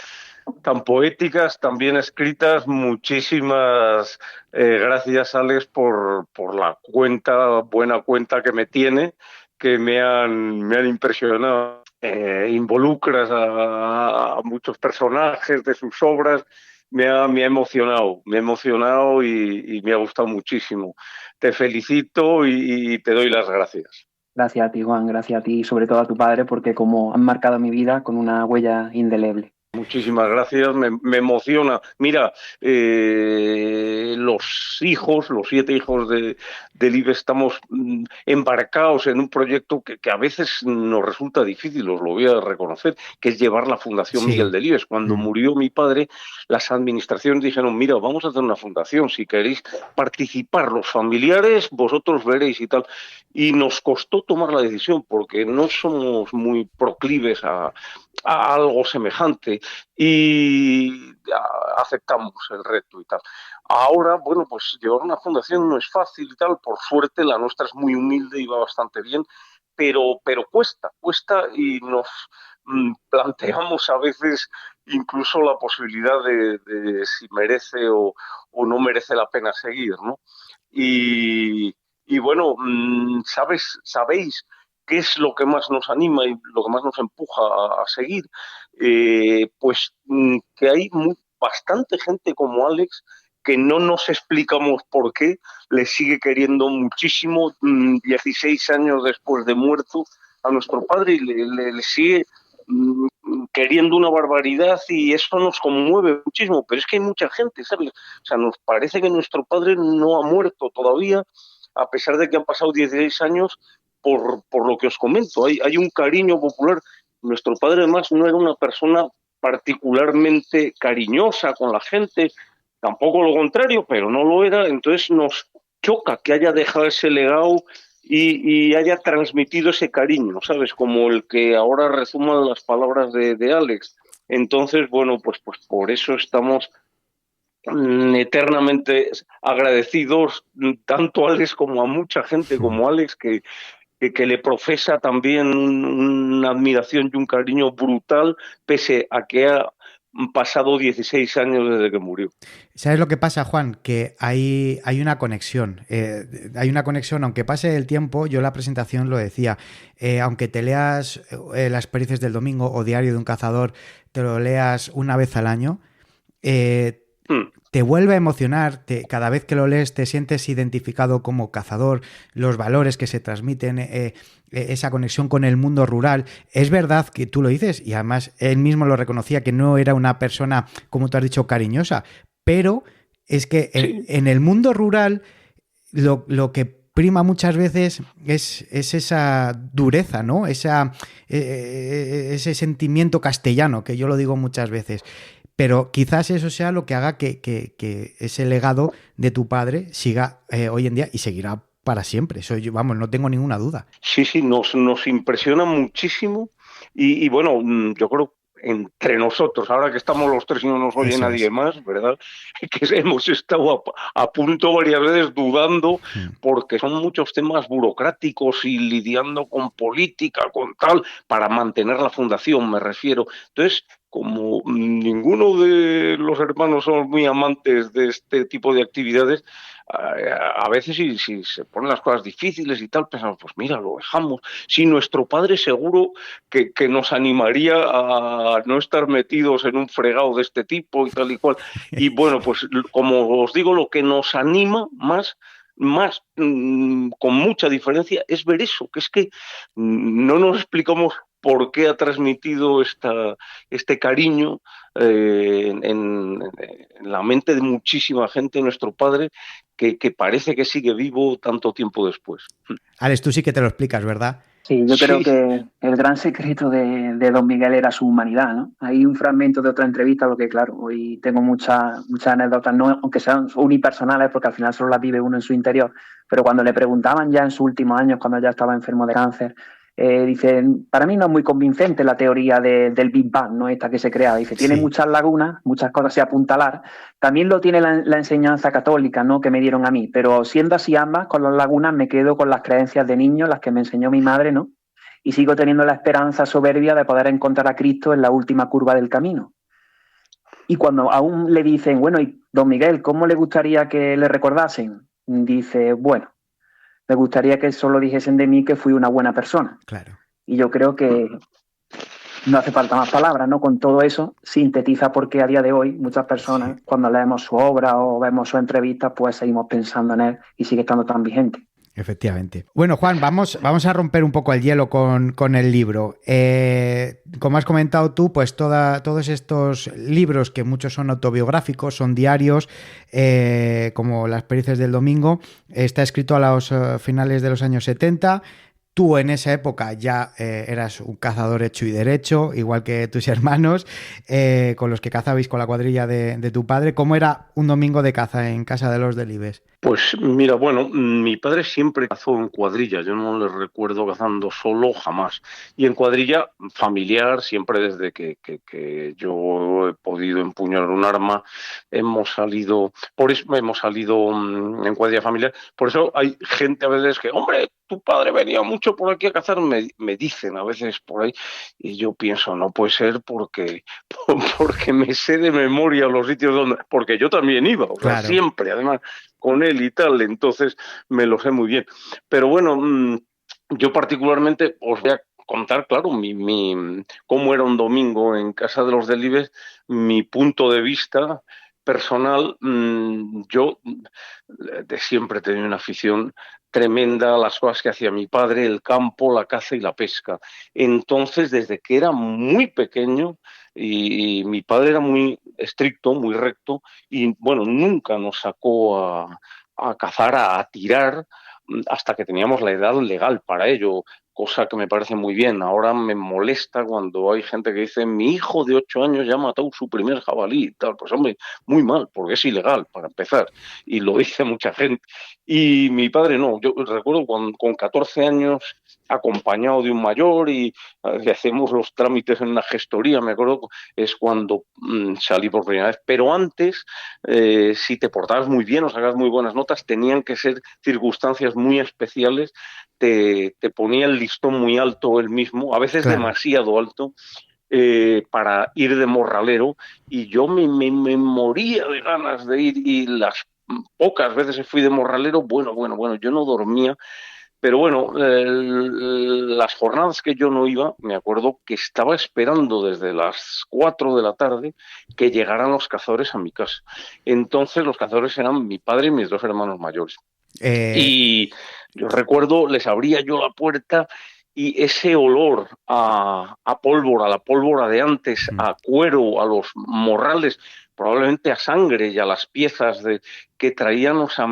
tan poéticas, tan bien escritas. Muchísimas gracias, Alex, por la buena cuenta que me tiene, que me han impresionado. Involucras a muchos personajes de sus obras. Me ha emocionado y me ha gustado muchísimo. Te felicito y te doy las gracias. Gracias a ti, Juan, gracias a ti y sobre todo a tu padre, porque como han marcado mi vida con una huella indeleble. Muchísimas gracias, me emociona. Mira, los 7 hijos del IBE estamos embarcados en un proyecto que a veces nos resulta difícil, os lo voy a reconocer, que es llevar la Fundación Miguel Delibes. Cuando murió mi padre, las administraciones dijeron, mira, vamos a hacer una fundación, si queréis participar los familiares, vosotros veréis y tal. Y nos costó tomar la decisión porque no somos muy proclives a algo semejante y aceptamos el reto y tal. Ahora, bueno, pues llevar una fundación no es fácil y tal, por suerte la nuestra es muy humilde y va bastante bien, pero cuesta y nos planteamos a veces incluso la posibilidad de si merece o no merece la pena seguir, ¿no? Y bueno, sabéis qué es lo que más nos anima y lo que más nos empuja a seguir, pues que hay bastante gente como Alex que no nos explicamos por qué le sigue queriendo muchísimo 16 años después de muerto a nuestro padre y le sigue queriendo una barbaridad y eso nos conmueve muchísimo, pero es que hay mucha gente, ¿sabes? O sea, nos parece que nuestro padre no ha muerto todavía, a pesar de que han pasado 16 años, por lo que os comento, hay un cariño popular. Nuestro padre además no era una persona particularmente cariñosa con la gente, tampoco lo contrario, pero no lo era, entonces nos choca que haya dejado ese legado y haya transmitido ese cariño, ¿sabes? Como el que ahora resuman las palabras de Alex. Entonces, bueno, pues por eso estamos eternamente agradecidos tanto a Alex como a mucha gente como Alex que le profesa también una admiración y un cariño brutal pese a que ha pasado 16 años desde que murió. ¿Sabes lo que pasa, Juan? Que hay una conexión. Hay una conexión, aunque pase el tiempo, yo en la presentación lo decía, aunque te leas las pericias del domingo o Diario de un cazador, te lo leas una vez al año, te vuelve a emocionar, cada vez que lo lees te sientes identificado como cazador, los valores que se transmiten, esa conexión con el mundo rural. Es verdad que tú lo dices y además él mismo lo reconocía que no era una persona, como tú has dicho, cariñosa, pero es que en el mundo rural lo que prima muchas veces es esa dureza, ¿no? Ese sentimiento castellano, que yo lo digo muchas veces. Pero quizás eso sea lo que haga que ese legado de tu padre siga hoy en día y seguirá para siempre. Eso no tengo ninguna duda. Sí, nos impresiona muchísimo y bueno, yo creo entre nosotros, ahora que estamos los tres y no nos oye eso nadie más, ¿verdad? Que hemos estado a punto varias veces dudando porque son muchos temas burocráticos y lidiando con política, con tal, para mantener la fundación, me refiero. Entonces, como ninguno de los hermanos somos muy amantes de este tipo de actividades, a veces si se ponen las cosas difíciles y tal, pensamos, pues mira, lo dejamos. Si nuestro padre seguro que nos animaría a no estar metidos en un fregado de este tipo y tal y cual. Y bueno, pues como os digo, lo que nos anima más con mucha diferencia es ver eso, que es que no nos explicamos por qué ha transmitido este cariño en la mente de muchísima gente, nuestro padre, que parece que sigue vivo tanto tiempo después. Alex, tú sí que te lo explicas, ¿verdad? Sí, yo creo que el gran secreto de don Miguel era su humanidad, ¿no? Hay un fragmento de otra entrevista, porque claro, hoy tengo muchas anécdotas, no, aunque sean unipersonales, porque al final solo las vive uno en su interior, pero cuando le preguntaban ya en sus últimos años, cuando ya estaba enfermo de cáncer, dice, para mí no es muy convincente la teoría del Big Bang, ¿no? Esta que se crea. Dice, tiene muchas lagunas, muchas cosas que apuntalar. También lo tiene la enseñanza católica, ¿no? Que me dieron a mí. Pero siendo así ambas, con las lagunas me quedo con las creencias de niño, las que me enseñó mi madre, ¿no? Y sigo teniendo la esperanza soberbia de poder encontrar a Cristo en la última curva del camino. Y cuando aún le dicen, bueno, y don Miguel, ¿cómo le gustaría que le recordasen? Dice, bueno, me gustaría que solo dijesen de mí que fui una buena persona. Claro. Y yo creo que no hace falta más palabras, ¿no? Con todo eso sintetiza por qué a día de hoy muchas personas, cuando leemos su obra o vemos su entrevista, pues seguimos pensando en él y sigue estando tan vigente. Efectivamente. Bueno, Juan, vamos a romper un poco el hielo con el libro. Como has comentado tú, pues todos estos libros, que muchos son autobiográficos, son diarios, como Las pericias del domingo, está escrito a los finales de los años 70. Tú en esa época ya eras un cazador hecho y derecho, igual que tus hermanos, con los que cazabais con la cuadrilla de tu padre. ¿Cómo era un domingo de caza en casa de los Delibes? Pues mira, bueno, mi padre siempre cazó en cuadrilla, yo no le recuerdo cazando solo jamás. Y en cuadrilla familiar, siempre desde que yo he podido empuñar un arma, hemos salido en cuadrilla familiar. Por eso hay gente a veces que, hombre, tu padre venía mucho por aquí a cazar, me dicen a veces por ahí, y yo pienso, no puede ser porque me sé de memoria los sitios donde, porque yo también iba, o sea, Claro. siempre, además, con él y tal, entonces me lo sé muy bien. Pero bueno, yo particularmente os voy a contar, claro, cómo era un domingo en casa de los Delibes, mi punto de vista personal. Yo de siempre he tenido una afición tremenda a las cosas que hacía mi padre, el campo, la caza y la pesca. Entonces, desde que era muy pequeño, y mi padre era muy estricto, muy recto, y bueno, nunca nos sacó a cazar, a tirar, hasta que teníamos la edad legal para ello, cosa que me parece muy bien. Ahora me molesta cuando hay gente que dice, mi hijo de 8 años ya ha matado su primer jabalí y tal. Pues hombre, muy mal, porque es ilegal para empezar, y lo dice mucha gente. Y mi padre no, yo recuerdo con 14 años, acompañado de un mayor, y hacemos los trámites en una gestoría, me acuerdo, es cuando salí por primera vez. Pero antes, si te portabas muy bien o sacabas muy buenas notas, tenían que ser circunstancias muy especiales, te ponía el listón muy alto él mismo, a veces Claro. demasiado alto, para ir de morralero, y yo me moría de ganas de ir, y las pocas veces que fui de morralero, bueno, yo no dormía. Pero bueno, las jornadas que yo no iba, me acuerdo que estaba esperando desde las 4 de la tarde que llegaran los cazadores a mi casa. Entonces los cazadores eran mi padre y mis 2 hermanos mayores. Y yo recuerdo, les abría yo la puerta, y ese olor a pólvora, la pólvora de antes, a cuero, a los morrales, probablemente a sangre y a las piezas que traían, o sea,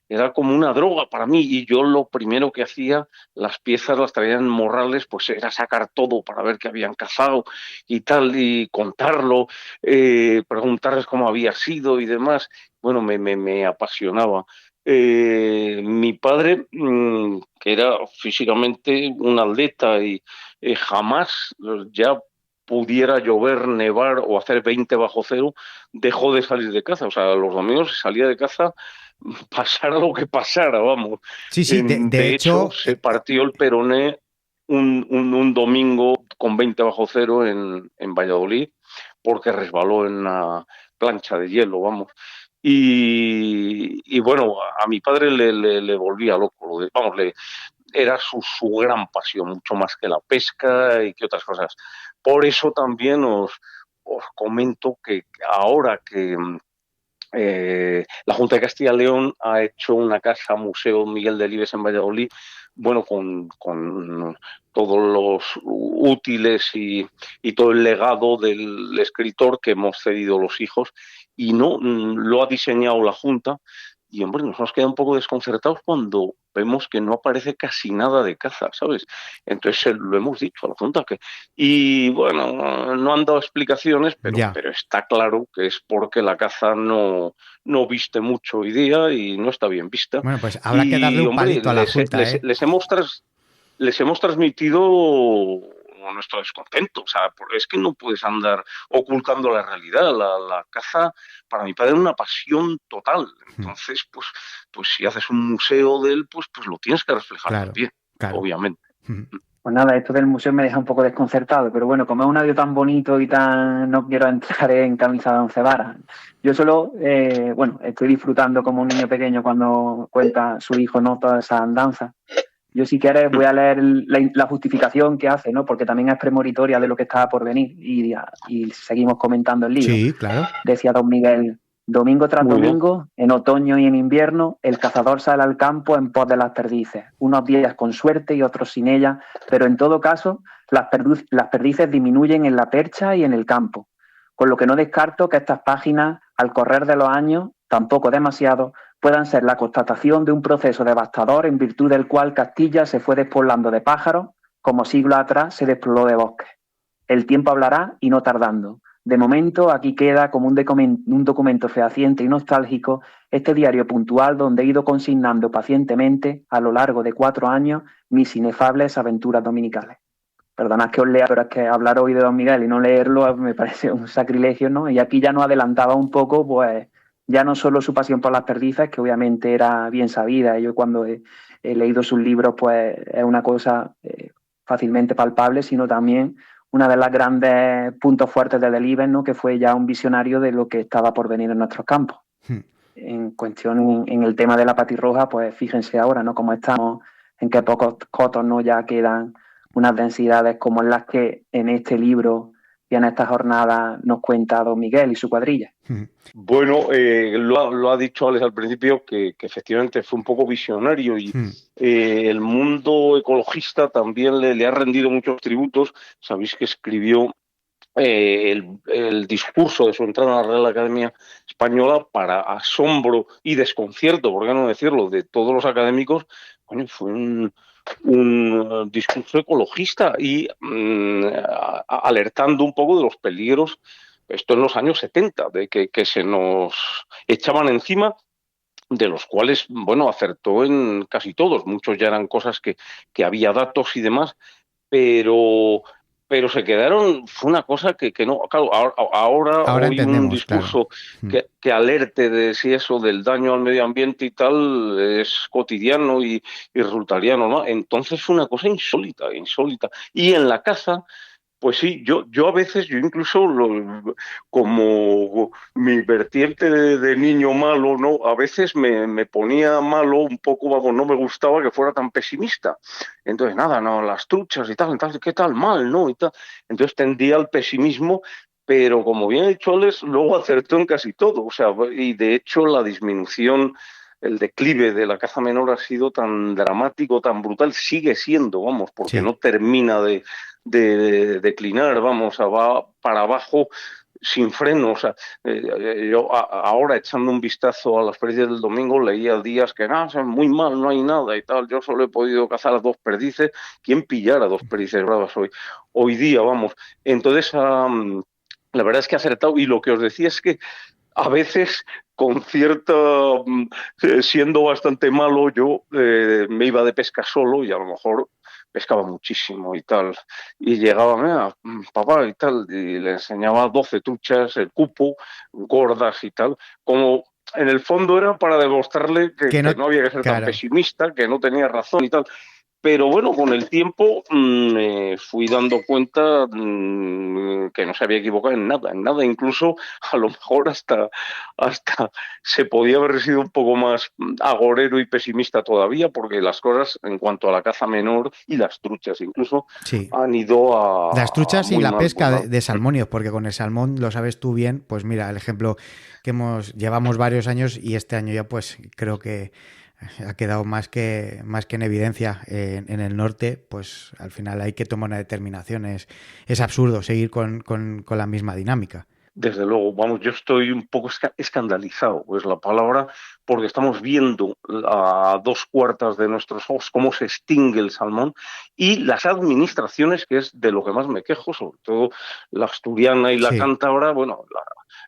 era como una droga para mí. Y yo lo primero que hacía, las piezas las traían en morrales, pues era sacar todo para ver qué habían cazado y tal, y contarlo, preguntarles cómo había sido y demás. Bueno, me apasionaba. Mi padre, que era físicamente un atleta, y jamás ya pudiera llover, nevar o hacer 20 bajo cero, dejó de salir de caza. O sea, los domingos salía de caza, pasara lo que pasara, vamos. Sí, de hecho, se partió el peroné un domingo con 20 bajo cero en Valladolid, porque resbaló en una plancha de hielo, vamos. Y bueno, a mi padre le volvía loco, era su gran pasión, mucho más que la pesca y que otras cosas. Por eso también os comento que ahora que la Junta de Castilla y León ha hecho una casa museo Miguel Delibes en Valladolid, bueno, con todos los útiles y todo el legado del escritor que hemos cedido los hijos, y no lo ha diseñado la Junta. Y hombre, nos hemos quedado un poco desconcertados cuando vemos que no aparece casi nada de caza, ¿sabes? Entonces lo hemos dicho a la Junta. Y bueno, no han dado explicaciones, pero está claro que es porque la caza no viste mucho hoy día y no está bien vista. Bueno, pues habrá que darle un palito a la Junta. Les hemos transmitido nuestro descontento. O sea, es que no puedes andar ocultando la realidad. La caza para mi padre era una pasión total. Entonces, pues si haces un museo de él, pues lo tienes que reflejar también, obviamente. Pues nada, esto del museo me deja un poco desconcertado, pero bueno, como es un audio tan bonito y no quiero entrar en camisa de 11 varas. Yo solo, estoy disfrutando como un niño pequeño cuando cuenta su hijo, ¿no?, toda esa andanza. Yo, si quieres, voy a leer la justificación que hace, ¿no?, porque también es premonitoria de lo que estaba por venir, y seguimos comentando el libro. Sí, claro. Decía don Miguel: Domingo tras domingo, en otoño y en invierno, el cazador sale al campo en pos de las perdices, unos días con suerte y otros sin ella, pero en todo caso, las perdices disminuyen en la percha y en el campo, con lo que no descarto que estas páginas, al correr de los años, tampoco demasiado, puedan ser la constatación de un proceso devastador en virtud del cual Castilla se fue despoblando de pájaros, como siglos atrás se despobló de bosques. El tiempo hablará y no tardando. De momento, aquí queda como un documento fehaciente y nostálgico este diario puntual donde he ido consignando pacientemente, a lo largo de 4 años, mis inefables aventuras dominicales. Perdonad que os lea, pero es que hablar hoy de Don Miguel y no leerlo me parece un sacrilegio, ¿no? Y aquí ya nos adelantaba un poco, pues, ya no solo su pasión por las perdices, que obviamente era bien sabida. Yo cuando he leído sus libros, pues, es una cosa fácilmente palpable, sino también una de las grandes puntos fuertes de Delibes, ¿no? Que fue ya un visionario de lo que estaba por venir en nuestros campos. En cuestión, en el tema de la patirroja, pues fíjense ahora, ¿no? Cómo estamos, en qué pocos cotos, ¿no? Ya quedan unas densidades como las que en este libro y en esta jornada nos cuenta Don Miguel y su cuadrilla. Bueno, lo ha dicho Alex al principio, que efectivamente fue un poco visionario y el mundo ecologista también le ha rendido muchos tributos. Sabéis que escribió el discurso de su entrada a la Real Academia Española para asombro y desconcierto, por qué no decirlo, de todos los académicos. Coño, fue un discurso ecologista y alertando un poco de los peligros, esto en los años 70, de que se nos echaban encima, de los cuales, bueno, acertó en casi todos. Muchos ya eran cosas que había datos y demás, pero se quedaron, fue una cosa que no, claro, ahora hoy un discurso, claro, que alerte de si eso del daño al medio ambiente y tal es cotidiano y resultaría normal. Entonces fue una cosa insólita. Y en la caza, pues sí, yo a veces, yo incluso como mi vertiente de niño malo, ¿no? A veces me ponía malo un poco, vamos, no me gustaba que fuera tan pesimista. Entonces, nada, no, las truchas y tal, ¿qué tal mal, no? Y tal. Entonces tendía al pesimismo, pero como bien ha dicho Alex, luego acertó en casi todo. O sea, y de hecho la disminución, el declive de la caza menor ha sido tan dramático, tan brutal, sigue siendo, vamos, porque no termina de declinar, vamos, va para abajo sin freno. O sea, yo ahora echando un vistazo a las perdices del domingo leía días que nada, es muy mal, no hay nada y tal. Yo solo he podido cazar a 2 perdices. ¿Quién pillara 2 perdices bravas hoy día, vamos? Entonces, la verdad es que ha acertado, y lo que os decía es que a veces, con cierta, siendo bastante malo, yo me iba de pesca solo y a lo mejor pescaba muchísimo y tal, y llegaba, mira, papá y tal, y le enseñaba 12 truchas, el cupo, gordas y tal, como en el fondo era para demostrarle que no había que ser tan pesimista, que no tenía razón y tal. Pero bueno, con el tiempo me fui dando cuenta que no se había equivocado en nada, incluso a lo mejor hasta se podía haber sido un poco más agorero y pesimista todavía, porque las cosas en cuanto a la caza menor y las truchas incluso han ido a... Las truchas y la pesca de salmónidos, porque con el salmón, lo sabes tú bien, pues mira, el ejemplo que llevamos varios años y este año ya pues creo que ha quedado más que en evidencia en el norte, pues al final hay que tomar una determinación. Es absurdo seguir con la misma dinámica. Desde luego, vamos, yo estoy un poco escandalizado, pues la palabra, porque estamos viendo a 2/4 de nuestros ojos cómo se extingue el salmón, y las administraciones, que es de lo que más me quejo, sobre todo la asturiana y la cántabra, bueno,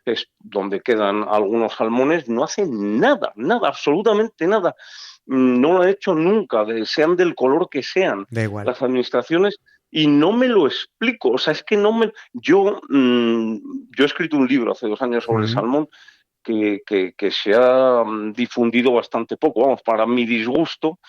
es donde quedan algunos salmones, no hacen nada, absolutamente nada. No lo han hecho nunca, sean del color que sean. Da igual. Las administraciones, y no me lo explico. O sea, es que no me... Yo he escrito un libro hace 2 años sobre el salmón que se ha difundido bastante poco. Vamos, para mi disgusto,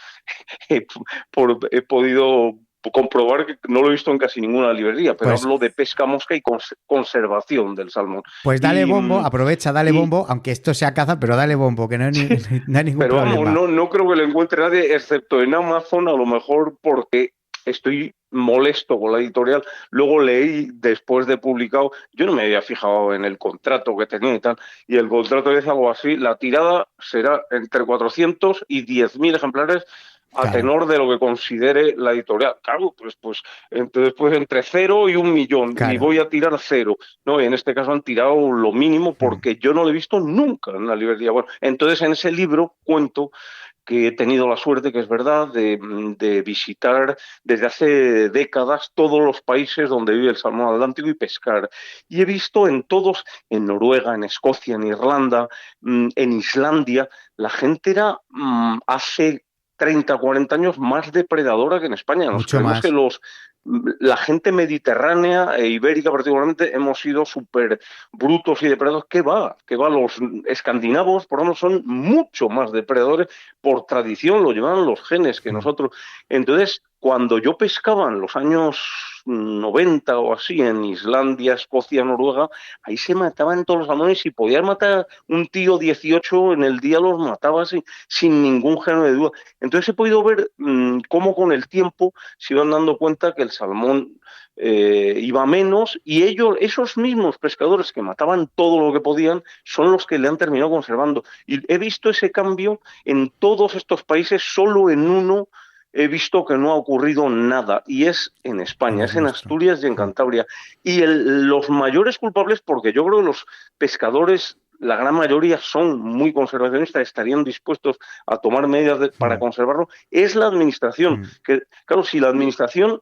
he podido comprobar que no lo he visto en casi ninguna librería, pero pues, hablo de pesca mosca y conservación del salmón. Pues dale bombo, aprovecha, dale bombo, aunque esto sea caza, pero dale bombo, que no hay ningún pero problema. Vamos, no creo que lo encuentre nadie, excepto en Amazon, a lo mejor porque estoy molesto con la editorial. Luego leí, después de publicado, yo no me había fijado en el contrato que tenía y tal, y el contrato dice algo así: la tirada será entre 400 y 10.000 ejemplares a Claro. tenor de lo que considere la editorial. Claro, pues entonces entre 0 y 1.000.000, Claro. y voy a tirar 0. No, y en este caso han tirado lo mínimo porque yo no lo he visto nunca en la librería. Bueno, entonces en ese libro cuento que he tenido la suerte, que es verdad, de visitar desde hace décadas todos los países donde vive el salmón atlántico y pescar. Y he visto en todos, en Noruega, en Escocia, en Irlanda, en Islandia, la gente era hace 30, 40 años más depredadora que en España. Nos Mucho creemos más. que la gente mediterránea e ibérica particularmente hemos sido súper brutos y depredadores. ¿Qué va? Los escandinavos, por lo menos, son mucho más depredadores por tradición, lo llevan los genes que nosotros. Entonces, cuando yo pescaba en los años 90 o así en Islandia, Escocia, Noruega, ahí se mataban todos los salmones. Si podías matar un tío 18 en el día, los mataba así, sin ningún género de duda. Entonces he podido ver cómo con el tiempo se iban dando cuenta que el salmón iba menos, y esos mismos pescadores que mataban todo lo que podían, son los que le han terminado conservando. Y he visto ese cambio en todos estos países. Solo en uno he visto que no ha ocurrido nada, y es en España, es en Asturias y en Cantabria. Y los mayores culpables, porque yo creo que los pescadores, la gran mayoría, son muy conservacionistas, estarían dispuestos a tomar medidas para conservarlo, es la administración. Que, claro, si la administración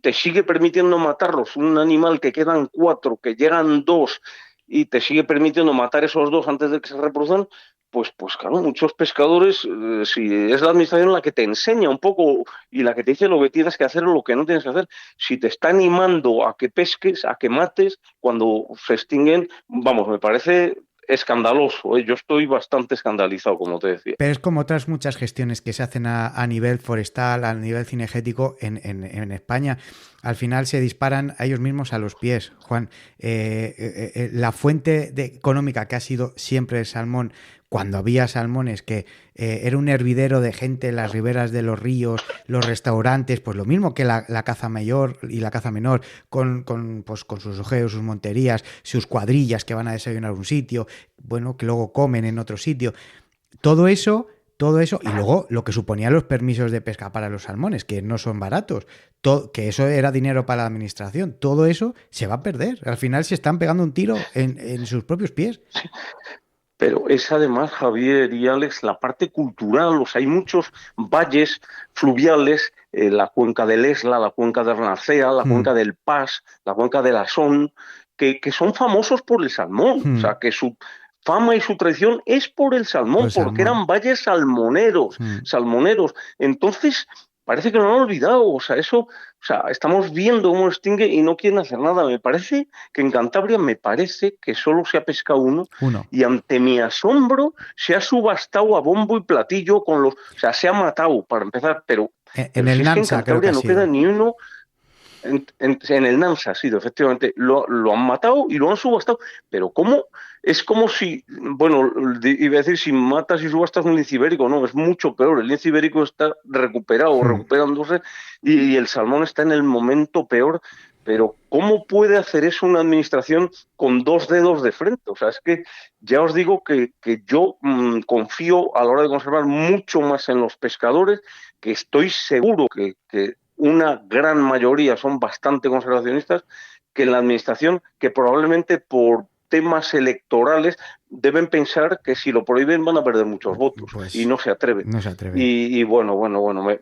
te sigue permitiendo matarlos, un animal que quedan 4, que llegan 2, y te sigue permitiendo matar esos 2 antes de que se reproduzcan, pues claro, muchos pescadores, si es la administración la que te enseña un poco y la que te dice lo que tienes que hacer o lo que no tienes que hacer, si te está animando a que pesques, a que mates, cuando se extinguen, vamos, me parece escandaloso, ¿eh? Yo estoy bastante escandalizado, como te decía. Pero es como otras muchas gestiones que se hacen a nivel forestal, a nivel cinegético en España. Al final se disparan a ellos mismos a los pies, Juan. La fuente económica que ha sido siempre el salmón, cuando había salmones, que era un hervidero de gente en las riberas de los ríos, los restaurantes, pues lo mismo que la caza mayor y la caza menor, con sus ojeos, sus monterías, sus cuadrillas que van a desayunar a un sitio, bueno, que luego comen en otro sitio. Todo eso, y luego lo que suponían los permisos de pesca para los salmones, que no son baratos, que eso era dinero para la administración, todo eso se va a perder. Al final se están pegando un tiro en sus propios pies. Pero es además, Javier y Alex, la parte cultural. O sea, hay muchos valles fluviales, la cuenca del Esla, la cuenca de Narcea, la cuenca del Pas, la cuenca del Asón, que son famosos por el salmón. O sea, que su fama y su tradición es por el salmón, porque eran valles salmoneros. Entonces, parece que lo han olvidado. O sea, estamos viendo cómo extingue y no quieren hacer nada. Me parece que en Cantabria, que solo se ha pescado uno. Y ante mi asombro se ha subastado a bombo y platillo o sea, se ha matado para empezar, pero en el Nansa, en Cantabria no queda ni uno. En el Nansa ha sido, efectivamente, lo han matado y lo han subastado. Pero ¿cómo? Es como si, bueno, iba a decir, si matas y subastas un lince ibérico. No, es mucho peor. El lince ibérico está recuperándose, y el salmón está en el momento peor. Pero ¿cómo puede hacer eso una administración con 2 dedos de frente? O sea, es que ya os digo que yo confío a la hora de conservar mucho más en los pescadores, que estoy seguro que una gran mayoría son bastante conservacionistas, que en la administración, que probablemente por temas electorales deben pensar que si lo prohíben van a perder muchos votos, y no se atreven. Y bueno,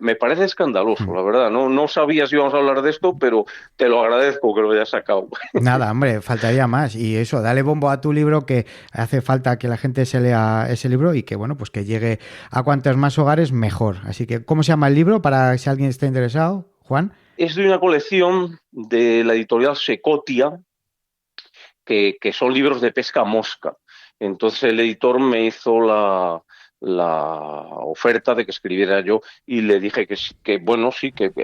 me parece escandaloso, la verdad. No sabía si íbamos a hablar de esto, pero te lo agradezco que lo hayas sacado. Nada, hombre, faltaría más. Y eso, dale bombo a tu libro, que hace falta que la gente se lea ese libro y que, bueno, pues que llegue a cuantos más hogares, mejor. Así que, ¿cómo se llama el libro para si alguien está interesado, Juan? Es de una colección de la editorial Secotia, que son libros de pesca mosca. Entonces el editor me hizo la oferta de que escribiera yo, y le dije que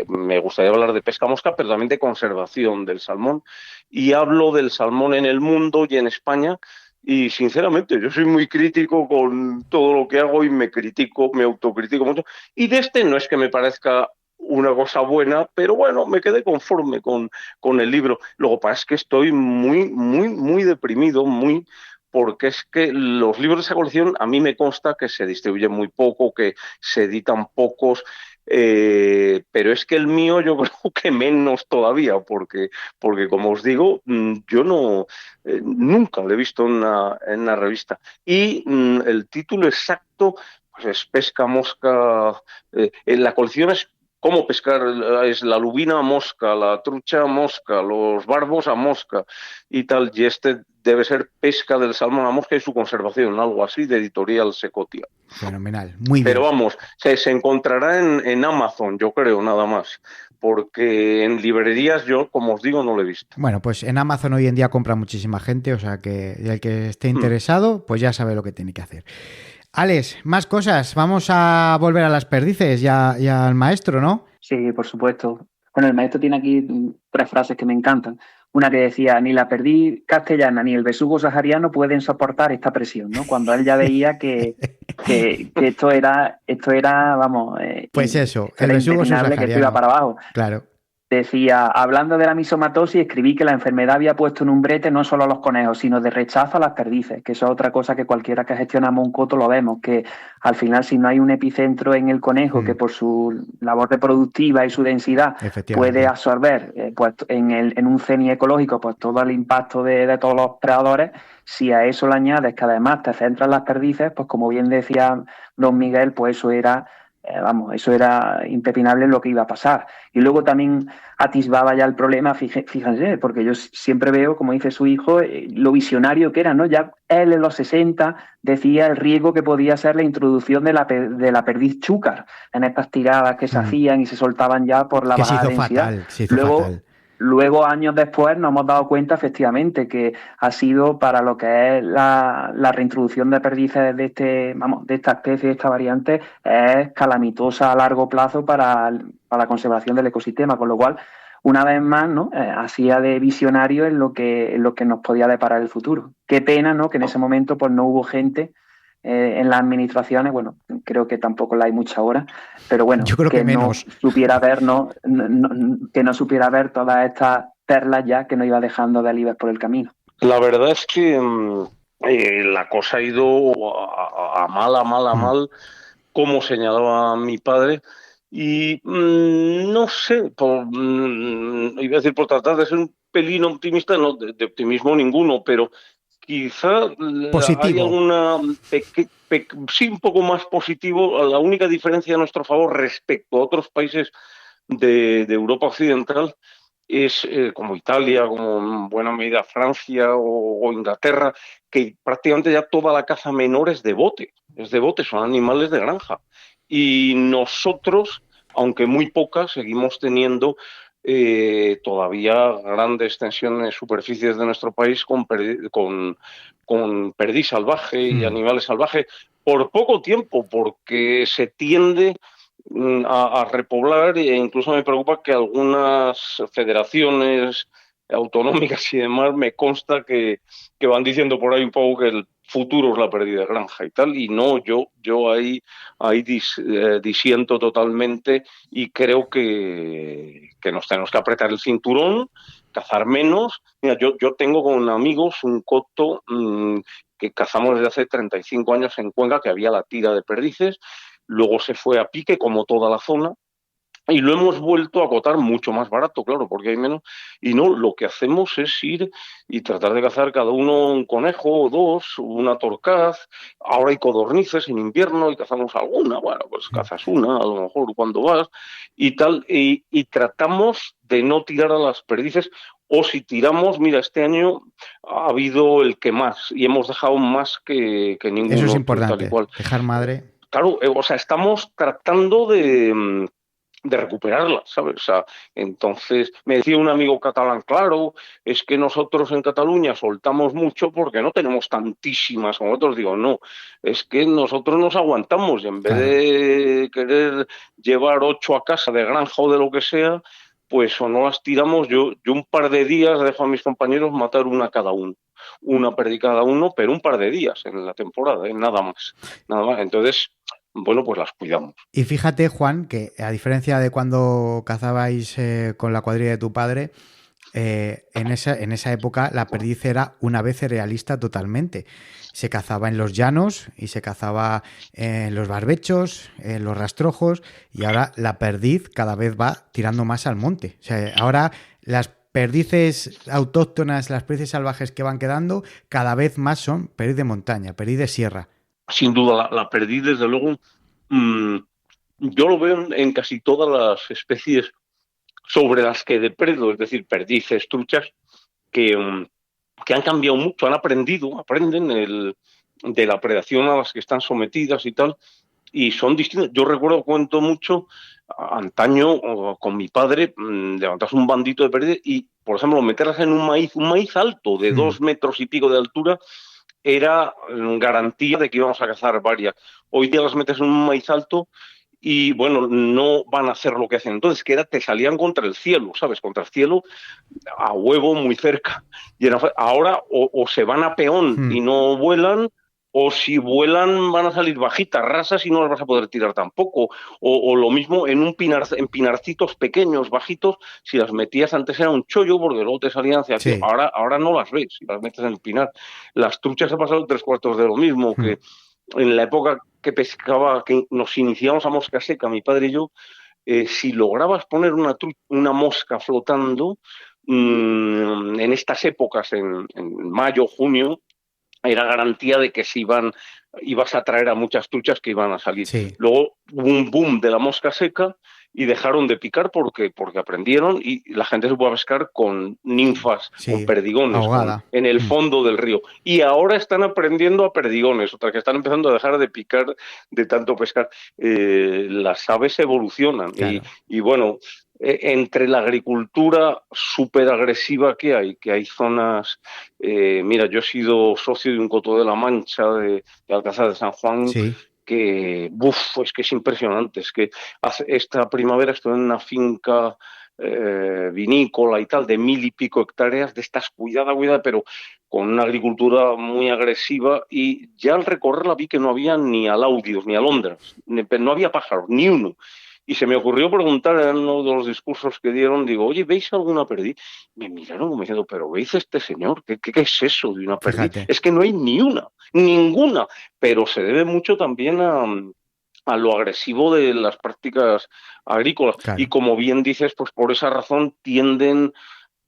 me gustaría hablar de pesca mosca, pero también de conservación del salmón. Y hablo del salmón en el mundo y en España. Y sinceramente yo soy muy crítico con todo lo que hago y me autocritico mucho. Y de no es que me parezca una cosa buena, pero bueno, me quedé conforme con el libro. Luego pasa es que estoy muy deprimido, porque es que los libros de esa colección a mí me consta que se distribuyen muy poco, que se editan pocos, pero es que el mío yo creo que menos todavía, porque como os digo, yo nunca lo he visto en una revista. Y el título exacto pues es Pesca Mosca. En la colección es cómo pescar, es la lubina a mosca, la trucha a mosca, los barbos a mosca y tal, y este debe ser Pesca del salmón a mosca y su conservación, algo así, de Editorial Secotia. Fenomenal, muy bien. Pero vamos, se encontrará en Amazon, yo creo, nada más, porque en librerías yo, como os digo, no lo he visto. Bueno, pues en Amazon hoy en día compra muchísima gente, o sea que el que esté interesado, pues ya sabe lo que tiene que hacer. Alex, más cosas. Vamos a volver a las perdices ya al maestro, ¿no? Sí, por supuesto. Bueno, el maestro tiene aquí 3 frases que me encantan. Una que decía, ni la perdiz castellana ni el besugo sahariano pueden soportar esta presión, ¿no? Cuando él ya veía que esto era, vamos... pues eso, el besugo sahariano. Que esto iba para abajo. Claro. Decía, hablando de la misomatosis, escribí que la enfermedad había puesto en un brete no solo a los conejos, sino de rechazo a las perdices, que eso es otra cosa que cualquiera que gestionamos un coto lo vemos, que al final si no hay un epicentro en el conejo que por su labor reproductiva y su densidad puede absorber pues en un CENI ecológico pues todo el impacto de todos los predadores, si a eso le añades que además te centras en las perdices, pues como bien decía don Miguel, pues eso era... eso era impepinable lo que iba a pasar. Y luego también atisbaba ya el problema, fíjense, porque yo siempre veo, como dice su hijo, lo visionario que era, ¿no? Ya él en los 60 decía el riesgo que podía ser la introducción de la perdiz chúcar en estas tiradas que se hacían y se soltaban ya por la baja densidad. Se hizo fatal. Luego, años después, nos hemos dado cuenta, efectivamente, que ha sido para lo que es la reintroducción de perdices de esta especie, de esta variante, es calamitosa a largo plazo para la conservación del ecosistema, con lo cual, una vez más, ¿no? Hacía de visionario en lo que nos podía deparar el futuro. Qué pena, ¿no? Que en ese momento pues no hubo gente en las administraciones, bueno, creo que tampoco la hay mucha ahora, pero bueno, yo creo que menos. No supiera ver, que no supiera ver todas estas perlas ya que nos iba dejando de Delibes por el camino. La verdad es que la cosa ha ido a mal, como señalaba mi padre, y no sé, iba a decir por tratar de ser un pelín optimista, no de optimismo ninguno, pero quizá hay alguna sí, un poco más positivo. La única diferencia a nuestro favor respecto a otros países de Europa Occidental es como Italia, como en buena medida Francia o Inglaterra, que prácticamente ya toda la caza menor es de bote, son animales de granja. Y nosotros, aunque muy pocas, seguimos teniendo todavía grandes extensiones, superficies de nuestro país con perdiz salvaje y animales salvajes por poco tiempo, porque se tiende a repoblar, e incluso me preocupa que algunas federaciones autonómicas y demás me consta que van diciendo por ahí un poco que el futuro es la pérdida de granja y tal, y no, yo ahí disiento totalmente y creo que nos tenemos que apretar el cinturón, cazar menos. Mira, yo tengo con amigos un coto que cazamos desde hace 35 años en Cuenca, que había la tira de perdices, luego se fue a pique como toda la zona, y lo hemos vuelto a acotar mucho más barato, claro, porque hay menos. Y no, lo que hacemos es ir y tratar de cazar cada uno un conejo o dos, una torcaz. Ahora hay codornices en invierno y cazamos alguna. Bueno, pues cazas una, a lo mejor cuando vas y tal. Y tratamos de no tirar a las perdices. O si tiramos, mira, este año ha habido el que más y hemos dejado más que ninguno. Eso es importante, tal y cual. Dejar madre. Claro, o sea, estamos tratando de recuperarla, ¿sabes? O sea, entonces, me decía un amigo catalán, claro, es que nosotros en Cataluña soltamos mucho porque no tenemos tantísimas como otros. Digo, no, es que nosotros nos aguantamos y en vez de querer llevar 8 a casa de granja o de lo que sea, pues o no las tiramos. Yo un par de días dejo a mis compañeros matar una cada uno. Una perdí cada uno, pero un par de días en la temporada, nada más. Entonces, bueno, pues las cuidamos. Y fíjate, Juan, que a diferencia de cuando cazabais con la cuadrilla de tu padre, en esa época la perdiz era una ave cerealista totalmente. Se cazaba en los llanos y se cazaba en los barbechos, en los rastrojos, y ahora la perdiz cada vez va tirando más al monte. O sea, ahora las perdices autóctonas, las perdices salvajes que van quedando, cada vez más son perdiz de montaña, perdiz de sierra. Sin duda, la perdiz, desde luego, yo lo veo en casi todas las especies sobre las que depredo, es decir, perdices, truchas, que han cambiado mucho, aprenden de la predación a las que están sometidas y tal, y son distintas. Yo recuerdo, cuento mucho, antaño con mi padre, levantas un bandito de perdices y, por ejemplo, meterlas en un maíz alto de 2 metros y pico de altura, era garantía de que íbamos a cazar varias. Hoy día las metes en un maíz alto y, bueno, no van a hacer lo que hacen entonces, que te salían contra el cielo, ¿sabes? Contra el cielo, a huevo, muy cerca. Y ahora o se van a peón y no vuelan, o si vuelan van a salir bajitas, rasas, y no las vas a poder tirar tampoco. O lo mismo en pinarcitos pequeños, bajitos, si las metías antes era un chollo, porque luego te salían hacia aquí. Ahora no las ves, si las metes en el pinar. Las truchas ha pasado 3/4 de lo mismo, que en la época que pescaba, que nos iniciamos a mosca seca, mi padre y yo, si lograbas poner una mosca flotando, en estas épocas, en mayo, junio, era garantía de que ibas a traer a muchas truchas que iban a salir. Sí. Luego hubo un boom de la mosca seca y dejaron de picar porque aprendieron, y la gente se puede pescar con ninfas, con perdigones, en el fondo del río. Y ahora están aprendiendo a perdigones, otras que están empezando a dejar de picar de tanto pescar. Las aves evolucionan. Claro. Y bueno, entre la agricultura súper agresiva que hay zonas... mira, yo he sido socio de un coto de la Mancha, de Alcázar de San Juan, que es que es impresionante. Es que esta primavera estuve en una finca vinícola y tal, de 1000 y pico hectáreas, de estas cuidada, pero con una agricultura muy agresiva, y ya al recorrerla vi que no había ni alaudios, ni alondras, no había pájaros, ni uno. Y se me ocurrió preguntar en uno de los discursos que dieron, digo, oye, ¿veis alguna perdiz? Me miraron como diciendo, pero ¿veis este señor? ¿Qué es eso de una perdiz? Fíjate. Es que no hay ni una, ninguna. Pero se debe mucho también a lo agresivo de las prácticas agrícolas. Claro. Y como bien dices, pues por esa razón tienden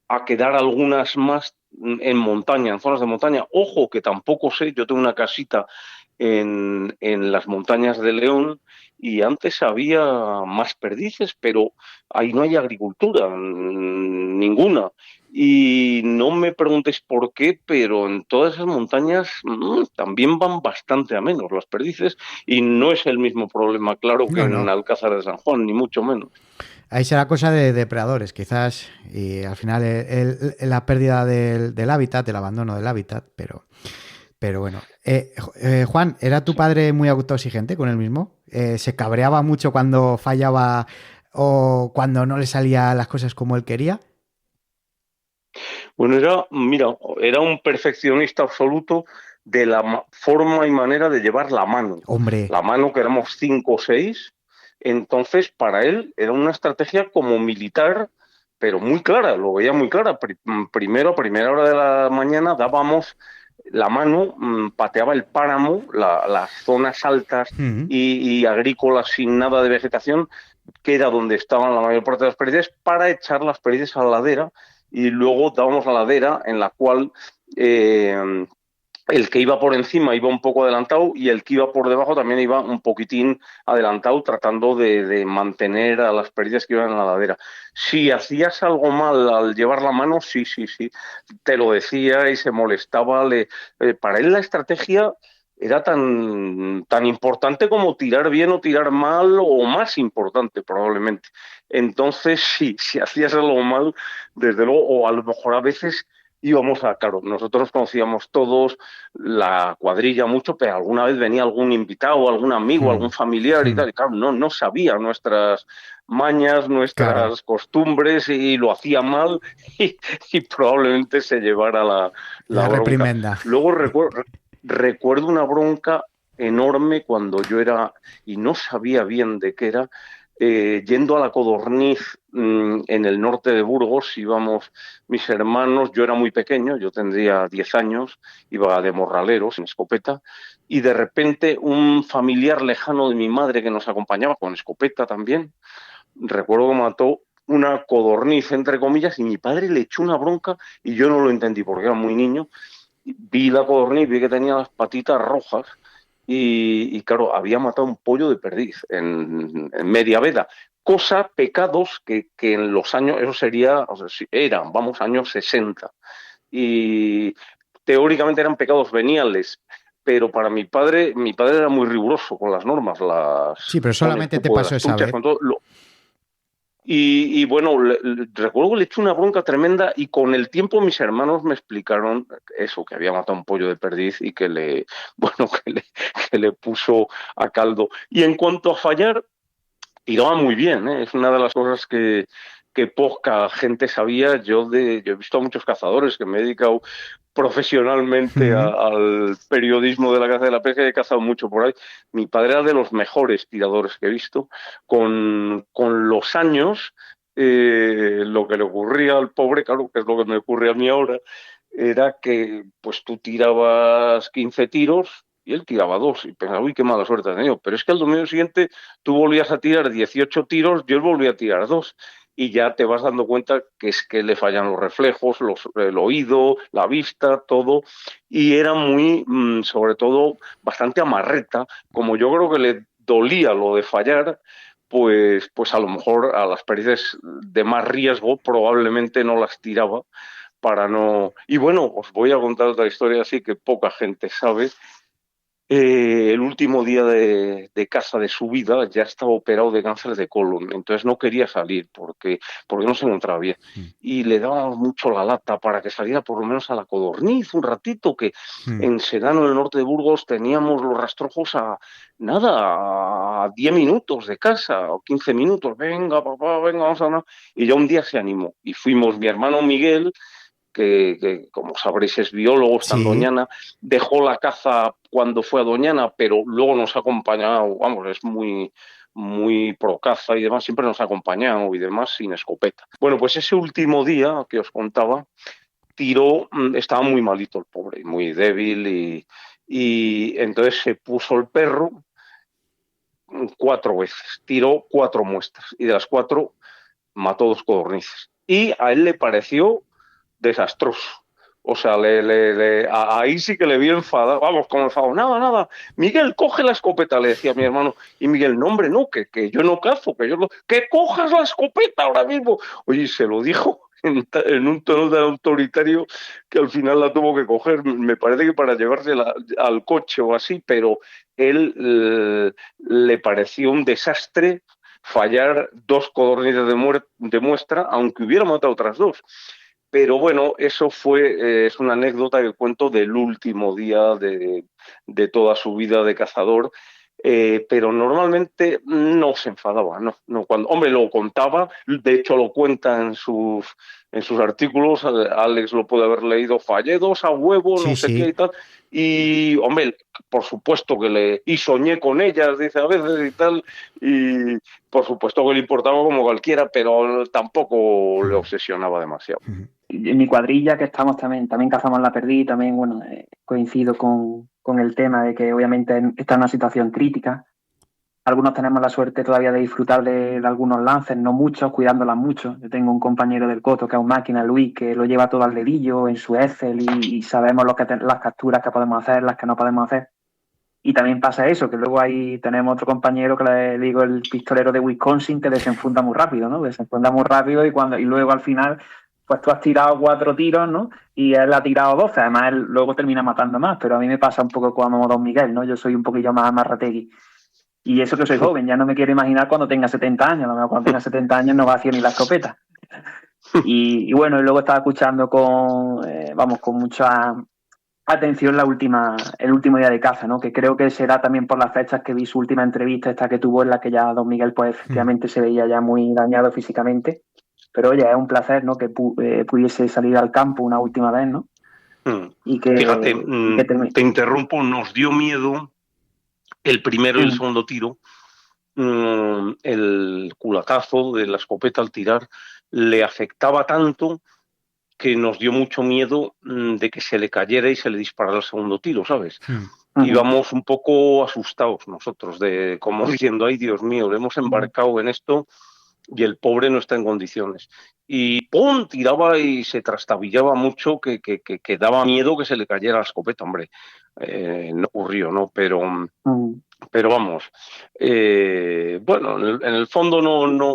a quedar algunas más en montaña, en zonas de montaña. Ojo, que tampoco sé, yo tengo una casita en las montañas de León, y antes había más perdices, pero ahí no hay agricultura, ninguna. Y no me preguntéis por qué, pero en todas esas montañas también van bastante a menos las perdices, y no es el mismo problema, claro, que en Alcázar de San Juan, ni mucho menos. Ahí será cosa de depredadores, quizás, y al final la pérdida del hábitat, el abandono del hábitat, pero bueno. Juan, ¿era tu padre muy autoexigente con él mismo? ¿Se cabreaba mucho cuando fallaba o cuando no le salían las cosas como él quería? Bueno, era un perfeccionista absoluto de la forma y manera de llevar la mano. Hombre. La mano, que éramos 5 o 6, entonces para él era una estrategia como militar, pero muy clara, lo veía muy clara. Primero, a primera hora de la mañana, dábamos la mano, pateaba el páramo, las zonas altas y agrícolas sin nada de vegetación, que era donde estaban la mayor parte de las perdices, para echar las perdices a la ladera, y luego dábamos la ladera en la cual el que iba por encima iba un poco adelantado y el que iba por debajo también iba un poquitín adelantado, tratando de mantener a las perdices que iban en la ladera. Si hacías algo mal al llevar la mano, sí, te lo decía y se molestaba. Para él la estrategia era tan importante como tirar bien o tirar mal, o más importante probablemente. Entonces, si hacías algo mal, desde luego, o a lo mejor a veces íbamos claro, nosotros nos conocíamos todos, la cuadrilla mucho, pero alguna vez venía algún invitado, algún amigo, algún familiar y tal, y claro, no sabía nuestras mañas, nuestras costumbres, y lo hacía mal, y probablemente se llevara la reprimenda. Luego recuerdo una bronca enorme cuando yo era, y no sabía bien de qué era, yendo a la Codorniz en el norte de Burgos. Íbamos mis hermanos, yo era muy pequeño, yo tendría 10 años, iba de morraleros en escopeta, y de repente un familiar lejano de mi madre que nos acompañaba con escopeta también, recuerdo que mató una codorniz, entre comillas, y mi padre le echó una bronca y yo no lo entendí porque era muy niño. Vi la codorniz, vi que tenía las patitas rojas y claro, había matado un pollo de perdiz en media veda. Pecados que en los años, eso sería, o sea, eran, vamos, años 60. Y teóricamente eran pecados veniales, pero para mi padre era muy riguroso con las normas. Sí, pero solamente te pasó esa vez. Y bueno, recuerdo que le eché una bronca tremenda y con el tiempo mis hermanos me explicaron eso, que había matado un pollo de perdiz y que le puso a caldo. Y en cuanto a fallar, tiraba muy bien, ¿eh? Es una de las cosas que poca gente sabía. Yo he visto a muchos cazadores que me he dedicado profesionalmente al periodismo de la caza y de la pesca, y he cazado mucho por ahí. Mi padre era de los mejores tiradores que he visto. Con los años, lo que le ocurría al pobre, claro, que es lo que me ocurre a mí ahora, era que pues tú tirabas 15 tiros y él tiraba 2 y pensaba, uy, qué mala suerte ha tenido. Pero es que al domingo siguiente tú volvías a tirar 18 tiros y él volvía a tirar 2. Y ya te vas dando cuenta que es que le fallan los reflejos, el oído, la vista, todo. Y era muy, sobre todo, bastante amarreta. Como yo creo que le dolía lo de fallar, pues a lo mejor a las perdices de más riesgo probablemente no las tiraba para no... Y bueno, os voy a contar otra historia así que poca gente sabe. El último día de caza de su vida ya estaba operado de cáncer de colon, entonces no quería salir porque no se encontraba bien. Y le dábamos mucho la lata para que saliera por lo menos a la Codorniz un ratito, que en Sedano, en el norte de Burgos, teníamos los rastrojos a 10 minutos de casa, o 15 minutos. Venga, papá, venga, vamos a hablar. Y ya un día se animó. Y fuimos mi hermano Miguel, que como sabréis es biólogo, está en Doñana, dejó la caza cuando fue a Doñana, pero luego nos ha acompañado, vamos, es muy pro caza y demás, siempre nos ha acompañado y demás sin escopeta. Bueno, pues ese último día que os contaba, tiró, estaba muy malito el pobre, muy débil y entonces se puso el perro 4 veces, tiró 4 muestras y de las 4 mató 2 codornices. Y a él le pareció desastroso. O sea, ahí sí que le vi enfadado, vamos, como enfadado, nada, Miguel, coge la escopeta, le decía a mi hermano, y Miguel, no, hombre, no, que yo no cazo, que cojas la escopeta ahora mismo. Oye, se lo dijo en un tono de autoritario que al final la tuvo que coger, me parece que para llevársela al coche o así, pero él le pareció un desastre fallar 2 codornices de muestra, aunque hubiera matado otras 2. Pero bueno, eso es una anécdota que cuento del último día de toda su vida de cazador, pero normalmente no se enfadaba, no cuando, hombre, lo contaba, de hecho lo cuenta en sus artículos, Alex lo puede haber leído, fallé 2 a huevo, no sé qué y tal, y hombre, por supuesto que y soñé con ellas, dice a veces y tal, y por supuesto que le importaba como cualquiera, pero tampoco le obsesionaba demasiado. En mi cuadrilla, que estamos también cazamos la perdiz, también, bueno, coincido con el tema de que obviamente está en una situación crítica. Algunos tenemos la suerte todavía de disfrutar de algunos lances, no muchos, cuidándolas mucho. Yo tengo un compañero del coto que es un máquina, Luis, que lo lleva todo al dedillo en su Excel y sabemos las capturas que podemos hacer, las que no podemos hacer. Y también pasa eso, que luego ahí tenemos otro compañero que le digo el pistolero de Wisconsin, que desenfunda muy rápido, ¿no? Desenfunda muy rápido y luego al final pues tú has tirado 4 tiros, ¿no? Y él ha tirado 12, además él luego termina matando más, pero a mí me pasa un poco como Don Miguel, ¿no? Yo soy un poquillo más rategui. Y eso que soy joven, ya no me quiero imaginar cuando tenga 70 años, a lo mejor cuando tenga 70 años no va a hacer ni la escopeta. Y bueno, y luego estaba escuchando con mucha atención el último día de caza, ¿no? Que creo que será también por las fechas que vi su última entrevista, esta que tuvo, en la que ya Don Miguel pues efectivamente se veía ya muy dañado físicamente. Pero oye, es un placer, ¿no? Que pudiese salir al campo una última vez, ¿no? Y que, fíjate, te interrumpo, nos dio miedo el primero y el segundo tiro, el culatazo de la escopeta al tirar le afectaba tanto que nos dio mucho miedo de que se le cayera y se le disparara el segundo tiro, ¿sabes? Íbamos un poco asustados nosotros, como diciendo, ay Dios mío, le hemos embarcado en esto y el pobre no está en condiciones. Y ¡pum! Tiraba y se trastabillaba mucho, que daba miedo que se le cayera la escopeta, hombre. No ocurrió, ¿no? Pero vamos, bueno, en el fondo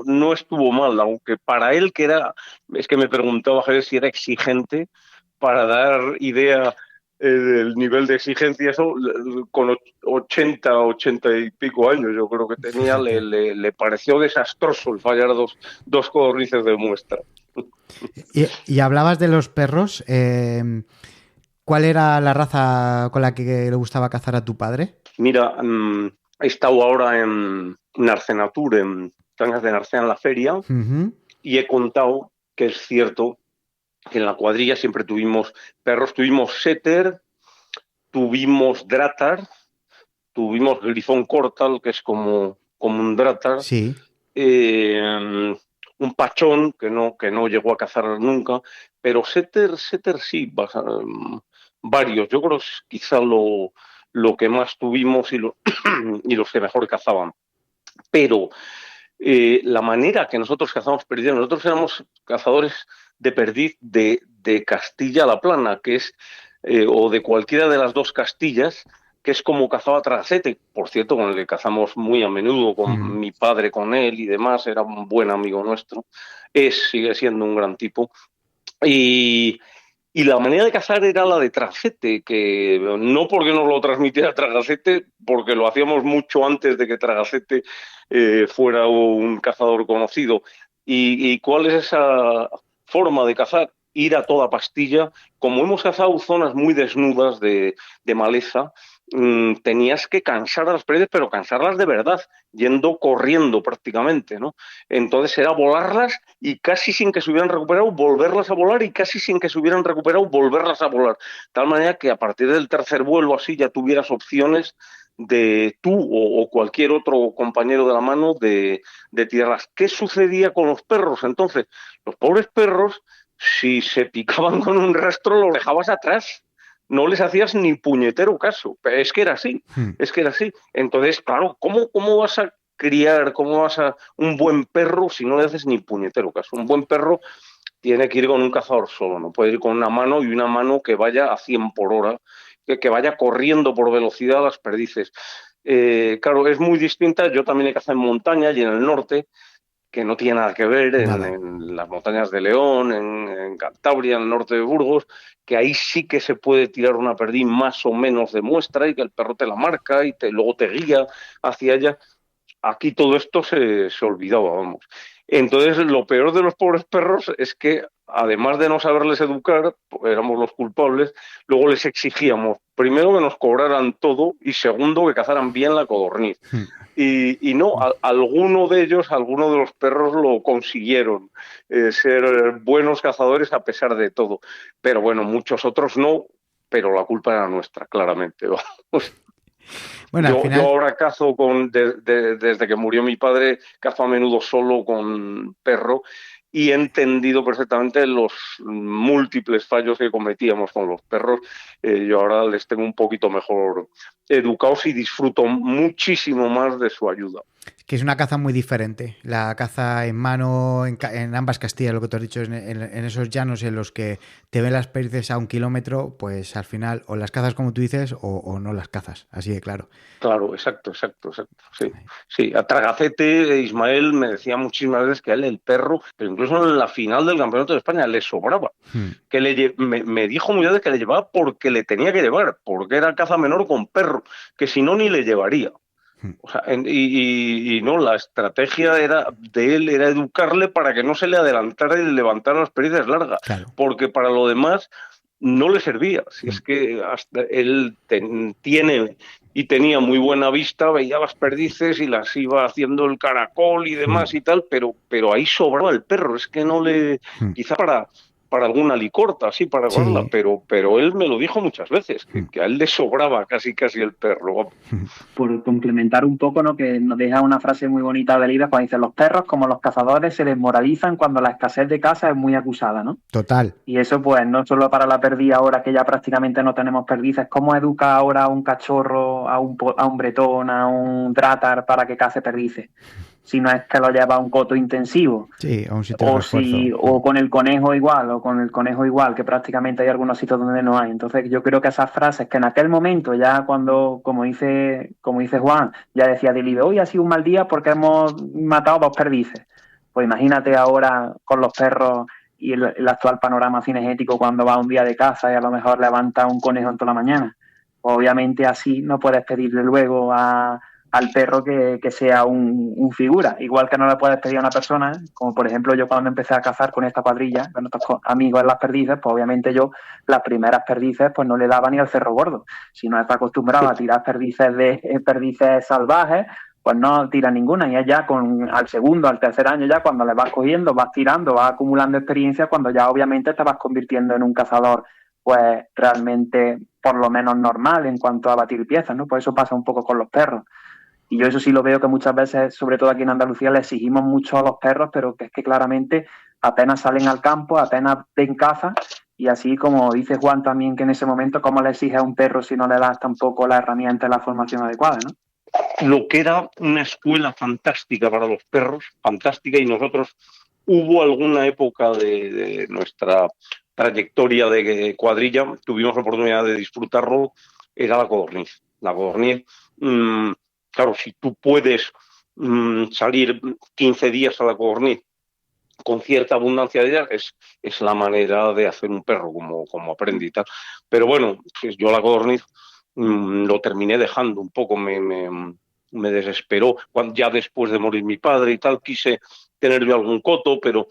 no estuvo mal, aunque para él es que me preguntaba Javier si era exigente, para dar idea del nivel de exigencia, eso con 80 y pico años, yo creo que tenía, le pareció desastroso el fallar dos codornices de muestra. Y hablabas de los perros, ¿cuál era la raza con la que le gustaba cazar a tu padre? Mira, he estado ahora en Narcenatur, en Cangas de Narcea, en la feria, y he contado que es cierto que en la cuadrilla siempre tuvimos perros, tuvimos setter, tuvimos dratar, tuvimos grifón cortal, que es como un dratar, sí. Un pachón que no llegó a cazar nunca, pero setter sí, varios. Yo creo que es quizá lo que más tuvimos y los que mejor cazaban. Pero la manera que nosotros cazamos perdiz, nosotros éramos cazadores de perdiz de Castilla-La Plana, que es, o de cualquiera de las dos Castillas, que es como cazaba Tragacete, por cierto, con el que cazamos muy a menudo, con mi padre, con él y demás, era un buen amigo nuestro, sigue siendo un gran tipo. Y la manera de cazar era la de Tragacete, que no porque nos lo transmitiera Tragacete, porque lo hacíamos mucho antes de que Tragacete fuera un cazador conocido. ¿Y cuál es esa forma de cazar? Ir a toda pastilla. Como hemos cazado zonas muy desnudas de maleza, tenías que cansar a las paredes, pero cansarlas de verdad, yendo corriendo prácticamente, ¿no? Entonces era volarlas y casi sin que se hubieran recuperado, volverlas a volar y casi sin que se hubieran recuperado, volverlas a volar. De tal manera que a partir del tercer vuelo así ya tuvieras opciones de tú o cualquier otro compañero de la mano de tirarlas. ¿Qué sucedía con los perros? Entonces, los pobres perros, si se picaban con un rastro, los dejabas atrás. No les hacías ni puñetero caso. Es que era así, Entonces, claro, ¿cómo vas a criar, un buen perro si no le haces ni puñetero caso? Un buen perro tiene que ir con un cazador solo, no puede ir con una mano y una mano que vaya a 100 por hora, que vaya corriendo por velocidad a las perdices. Claro, es muy distinta. Yo también he cazado en montaña y en el norte, que no tiene nada que ver en las montañas de León, en Cantabria, en el norte de Burgos, que ahí sí que se puede tirar una perdiz más o menos de muestra y que el perro te la marca y luego te guía hacia ella. Aquí todo esto se olvidaba, vamos. Entonces, lo peor de los pobres perros es que, además de no saberles educar, éramos los culpables, luego les exigíamos, primero, que nos cobraran todo y segundo, que cazaran bien la codorniz. Y no, alguno de los perros lo consiguieron, ser buenos cazadores a pesar de todo. Pero bueno, muchos otros no, pero la culpa era nuestra, claramente. Vamos. Bueno, al final... yo ahora cazo desde que murió mi padre, cazo a menudo solo con perro y he entendido perfectamente los múltiples fallos que cometíamos con los perros. Yo ahora les tengo un poquito mejor educados y disfruto muchísimo más de su ayuda. Que es una caza muy diferente. La caza en mano en ambas Castillas, lo que tú has dicho, en esos llanos en los que te ven las perdices a 1 kilómetro, pues al final o las cazas como tú dices o no las cazas, así de claro. Claro, exacto. Sí, a Tragacete, Ismael me decía muchísimas veces que a él el perro, pero incluso en la final del Campeonato de España le sobraba. Que me dijo muchas veces que le llevaba porque le tenía que llevar, porque era caza menor con perro, que si no ni le llevaría. O sea, y no, la estrategia de él era educarle para que no se le adelantara y le levantara las perdices largas, claro. Porque para lo demás no le servía. Si es que hasta él tenía muy buena vista, veía las perdices y las iba haciendo el caracol y demás y tal, pero ahí sobraba el perro. Es que no le... Quizá para alguna licorta, así para Sí. guardarla, pero él me lo dijo muchas veces, que a él le sobraba casi el perro. Por complementar un poco, ¿no? Que nos deja una frase muy bonita de Libes cuando dice: los perros, como los cazadores, se desmoralizan cuando la escasez de caza es muy acusada, ¿no? Total. Y eso, pues, no solo para la perdiz ahora que ya prácticamente no tenemos perdices. ¿Cómo educa ahora a un cachorro, a un bretón, a un drátar para que cace perdices? Si no es que lo lleva a un coto intensivo. Sí, a un sitio de refuerzo. O con el conejo igual, que prácticamente hay algunos sitios donde no hay. Entonces yo creo que esas frases que en aquel momento, ya cuando, como dice Juan, ya decía Delibes, hoy ha sido un mal día porque hemos matado 2 perdices. Pues imagínate ahora con los perros y el actual panorama cinegético cuando va un día de caza y a lo mejor levanta un conejo en toda la mañana. Obviamente así no puedes pedirle luego al perro que sea un figura, igual que no le puedes pedir a una persona, como por ejemplo yo cuando empecé a cazar con esta cuadrilla, con nuestros amigos en las perdices, pues obviamente yo las primeras perdices pues no le daba ni al cerro gordo, si no está acostumbrado a tirar perdices salvajes, pues no tira ninguna, y es ya al segundo, al tercer año ya cuando le vas cogiendo, vas tirando, vas acumulando experiencia, cuando ya obviamente te vas convirtiendo en un cazador pues realmente por lo menos normal en cuanto a batir piezas, ¿no? Pues eso pasa un poco con los perros. Y yo eso sí lo veo que muchas veces, sobre todo aquí en Andalucía, le exigimos mucho a los perros, pero que es que claramente apenas salen al campo, apenas ven caza, y así como dice Juan también que en ese momento, ¿cómo le exiges a un perro si no le das tampoco la herramienta y la formación adecuada, ¿no? Lo que era una escuela fantástica para los perros, fantástica, y nosotros hubo alguna época de nuestra trayectoria de cuadrilla, tuvimos la oportunidad de disfrutarlo, era la codorniz. La codorniz, claro, si tú puedes salir 15 días a la codorniz con cierta abundancia de ellas, es la manera de hacer un perro, como aprendí y tal. Pero bueno, pues yo la codorniz lo terminé dejando un poco, me desesperó. Ya después de morir mi padre y tal, quise tener yo algún coto, pero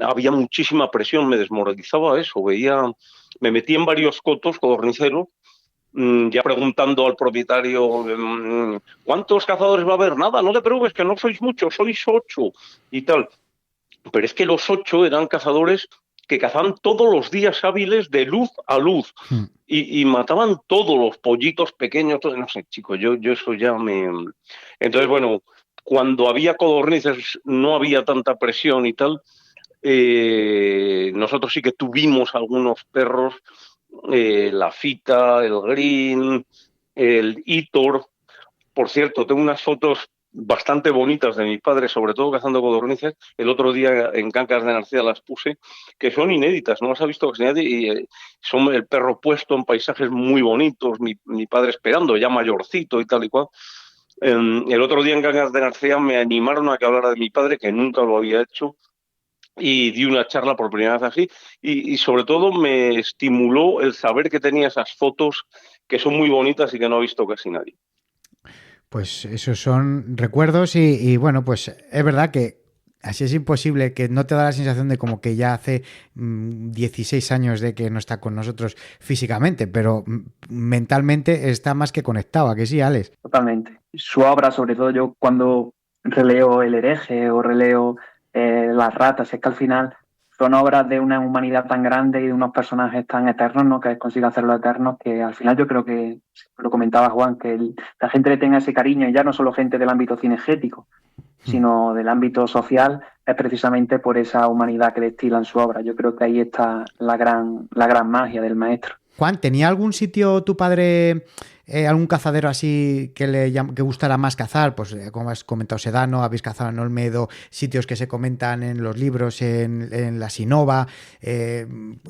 había muchísima presión, me desmoralizaba eso. Me metí en varios cotos codorniceros, ya preguntando al propietario, ¿cuántos cazadores va a haber? Nada, no te preocupes, que no sois muchos, sois 8 y tal. Pero es que los 8 eran cazadores que cazaban todos los días hábiles de luz a luz y mataban todos los pollitos pequeños, no sé, chicos, yo eso ya me... Entonces, bueno, cuando había codornices no había tanta presión y tal. Nosotros sí que tuvimos algunos perros, la Fita, el Green, el Hitor. Por cierto, tengo unas fotos bastante bonitas de mi padre, sobre todo cazando codornices. El otro día en Cangas de Narcea las puse, que son inéditas, no las ha visto casi nadie, y son el perro puesto en paisajes muy bonitos, mi padre esperando, ya mayorcito y tal y cual. El otro día en Cangas de Narcea me animaron a que hablara de mi padre, que nunca lo había hecho, y di una charla por primera vez así, y sobre todo me estimuló el saber que tenía esas fotos que son muy bonitas y que no ha visto casi nadie. Pues esos son recuerdos y bueno, pues es verdad que así es imposible, que no te da la sensación de como que ya hace 16 años de que no está con nosotros físicamente, pero mentalmente está más que conectado, ¿a que sí, Alex? Totalmente. Su obra, sobre todo yo cuando releo El hereje o releo Las ratas, es que al final son obras de una humanidad tan grande y de unos personajes tan eternos, ¿no? Que consigue hacerlo eternos, que al final yo creo que, lo comentaba Juan, que la gente le tenga ese cariño, y ya no solo gente del ámbito cinegético, sino del ámbito social, es precisamente por esa humanidad que destila en su obra. Yo creo que ahí está la gran magia del maestro. Juan, ¿tenía algún sitio tu padre, algún cazadero así que gustara más cazar? Pues como has comentado, Sedano, habéis cazado en Olmedo, sitios que se comentan en los libros, en la Sinova,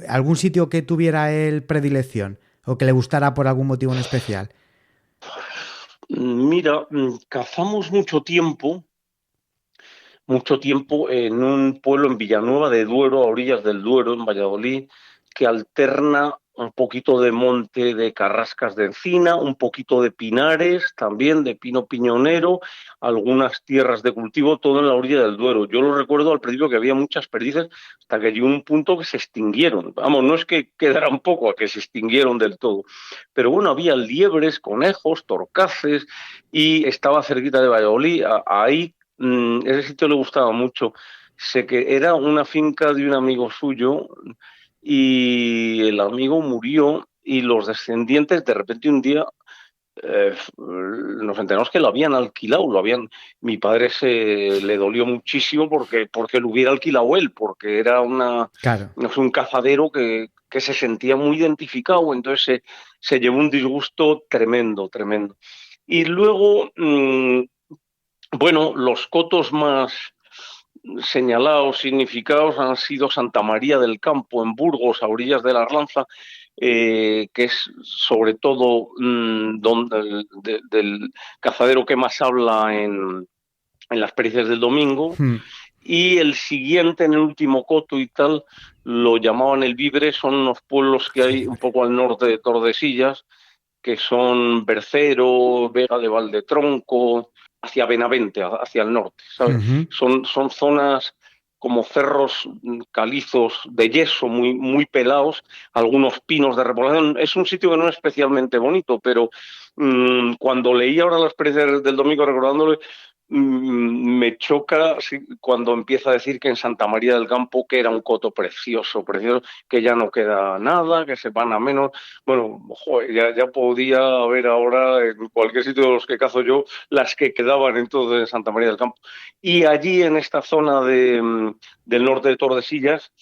¿algún sitio que tuviera él predilección o que le gustara por algún motivo en especial? Mira, cazamos mucho tiempo en un pueblo en Villanueva de Duero, a orillas del Duero, en Valladolid, que alterna un poquito de monte de carrascas de encina, un poquito de pinares, también de pino piñonero, algunas tierras de cultivo, todo en la orilla del Duero. Yo lo recuerdo al principio que había muchas perdices, hasta que llegó un punto que se extinguieron. Vamos, no es que quedaran poco, a que se extinguieron del todo. Pero bueno, había liebres, conejos, torcaces, y estaba cerquita de Valladolid. Ahí, ese sitio le gustaba mucho. Sé que era una finca de un amigo suyo, y el amigo murió y los descendientes de repente un día nos enteramos que lo habían alquilado, mi padre se le dolió muchísimo porque lo hubiera alquilado él, porque era Claro. no sé, un cazadero que se sentía muy identificado, entonces se llevó un disgusto tremendo. Y luego, bueno, los cotos más señalados, significados, han sido Santa María del Campo, en Burgos, a orillas de la Arlanza, que es sobre todo del cazadero que más habla en las pericias del domingo. Y el siguiente, en el último coto y tal, lo llamaban el Vibre, son unos pueblos que hay un poco al norte de Tordesillas, que son Bercero, Vega de Valdetronco, hacia Benavente, hacia el norte, ¿sabes? Son zonas como cerros calizos de yeso muy, muy pelados, algunos pinos de repoblación. Es un sitio que no es especialmente bonito, pero cuando leí ahora las experiencias del domingo recordándole, me choca cuando empieza a decir que en Santa María del Campo, que era un coto precioso, que ya no queda nada, que se van a menos. Bueno, joder, ya podía haber ahora en cualquier sitio de los que cazo yo las que quedaban entonces en Santa María del Campo. Y allí en esta zona del norte de Tordesillas,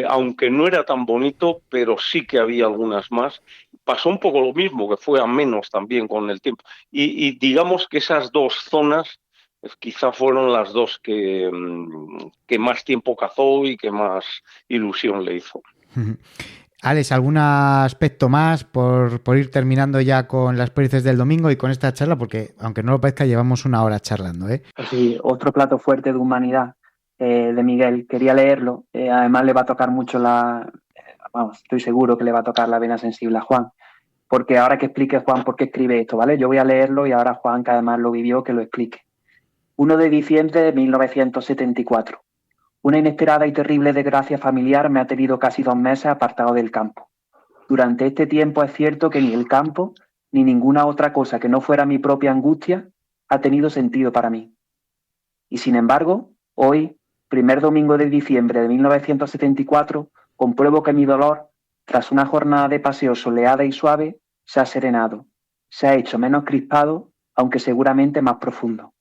aunque no era tan bonito, pero sí que había algunas más, pasó un poco lo mismo, que fue a menos también con el tiempo. Y digamos que esas dos zonas quizá fueron las dos que más tiempo cazó y que más ilusión le hizo. Alex, ¿algún aspecto más por ir terminando ya con las pericias del domingo y con esta charla? Porque, aunque no lo parezca, llevamos una hora charlando, ¿eh? Sí, otro plato fuerte de humanidad de Miguel. Quería leerlo. Además le va a tocar mucho estoy seguro que le va a tocar la vena sensible a Juan. Porque ahora que explique Juan por qué escribe esto, ¿vale? Yo voy a leerlo y ahora Juan, que además lo vivió, que lo explique. 1 de diciembre de 1974. Una inesperada y terrible desgracia familiar me ha tenido casi 2 meses apartado del campo. Durante este tiempo es cierto que ni el campo, ni ninguna otra cosa que no fuera mi propia angustia, ha tenido sentido para mí. Y sin embargo, hoy, primer domingo de diciembre de 1974, compruebo que mi dolor, tras una jornada de paseo soleada y suave, se ha serenado, se ha hecho menos crispado, aunque seguramente más profundo.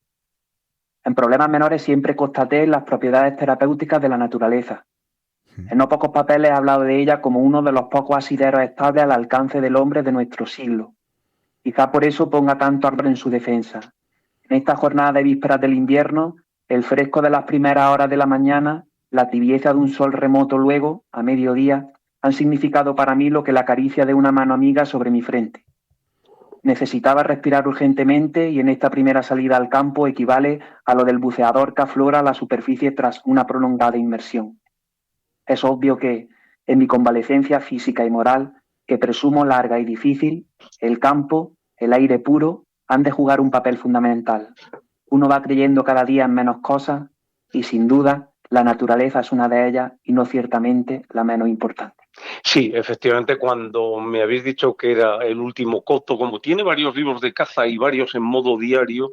En problemas menores siempre constaté las propiedades terapéuticas de la naturaleza. En no pocos papeles he hablado de ella como uno de los pocos asideros estables al alcance del hombre de nuestro siglo. Quizá por eso ponga tanto ardor en su defensa. En esta jornada de vísperas del invierno, el fresco de las primeras horas de la mañana, la tibieza de un sol remoto luego, a mediodía, han significado para mí lo que la caricia de una mano amiga sobre mi frente. Necesitaba respirar urgentemente y en esta primera salida al campo equivale a lo del buceador que aflora a la superficie tras una prolongada inmersión. Es obvio que, en mi convalecencia física y moral, que presumo larga y difícil, el campo, el aire puro, han de jugar un papel fundamental. Uno va creyendo cada día en menos cosas y, sin duda, la naturaleza es una de ellas y no ciertamente la menos importante. Sí, efectivamente, cuando me habéis dicho que era el último coto, como tiene varios libros de caza y varios en modo diario,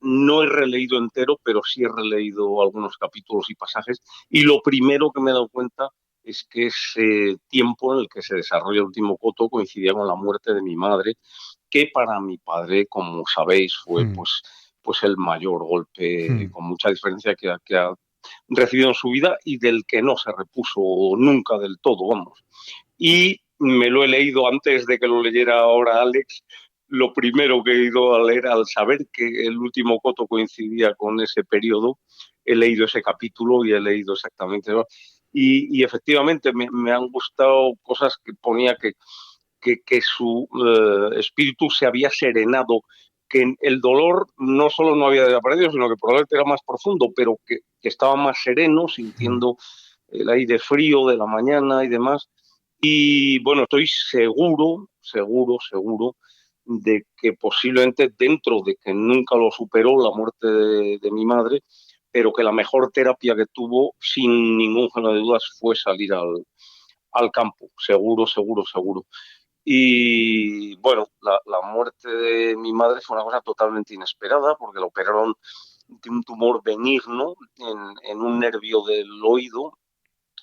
no he releído entero, pero sí he releído algunos capítulos y pasajes. Y lo primero que me he dado cuenta es que ese tiempo en el que se desarrolla el último coto coincidía con la muerte de mi madre, que para mi padre, como sabéis, fue pues el mayor golpe, con mucha diferencia, que ha recibido en su vida y del que no se repuso nunca del todo, vamos. Y me lo he leído antes de que lo leyera ahora Alex. Lo primero que he ido a leer, al saber que el último coto coincidía con ese periodo, he leído ese capítulo y he leído exactamente, ¿no? Y efectivamente me han gustado cosas que ponía que su espíritu se había serenado, que el dolor no solo no había desaparecido, sino que probablemente era más profundo, pero que estaba más sereno, sintiendo el aire frío de la mañana y demás. Y bueno, estoy seguro de que posiblemente, dentro de que nunca lo superó la muerte de mi madre, pero que la mejor terapia que tuvo, sin ningún género de dudas, fue salir al campo, seguro. Y bueno, la muerte de mi madre fue una cosa totalmente inesperada, porque la operaron de un tumor benigno en un nervio del oído,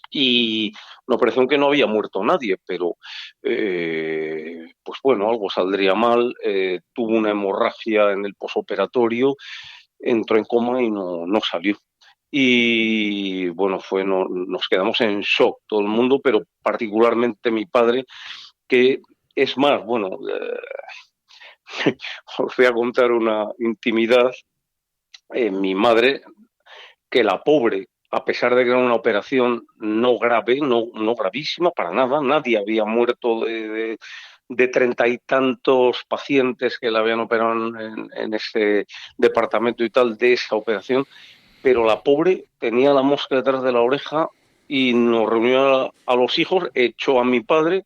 y una operación que no había muerto nadie, pero pues bueno, algo saldría mal. Tuvo una hemorragia en el posoperatorio, entró en coma y no salió. Y bueno, nos quedamos en shock todo el mundo, pero particularmente mi padre, que es más, bueno, os voy a contar una intimidad. Mi madre, que la pobre, a pesar de que era una operación no grave, no gravísima para nada, nadie había muerto de 30 y tantos pacientes que la habían operado en ese departamento y tal de esa operación, pero la pobre tenía la mosca detrás de la oreja y nos reunió a los hijos, echó a mi padre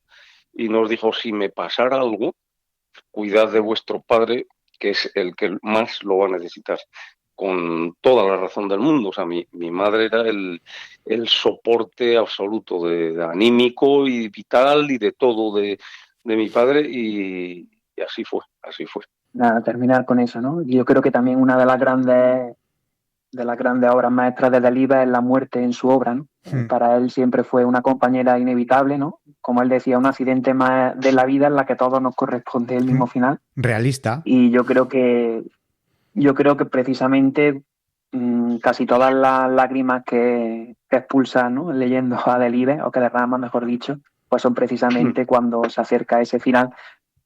y nos dijo: si me pasara algo, cuidad de vuestro padre, que es el que más lo va a necesitar. Con toda la razón del mundo. O sea, mi madre era el soporte absoluto de anímico y vital y de todo de mi padre, y así fue. Nada, terminar con eso, ¿no? Yo creo que también una de las grandes obras maestras de Delibes es la muerte en su obra, ¿no? Para él siempre fue una compañera inevitable, ¿no? Como él decía, un accidente más de la vida en la que todos nos corresponde el mismo final. Realista. Y yo creo que precisamente casi todas las lágrimas que expulsan, ¿no?, leyendo a Delibes, o que derrama, mejor dicho, pues son precisamente cuando se acerca ese final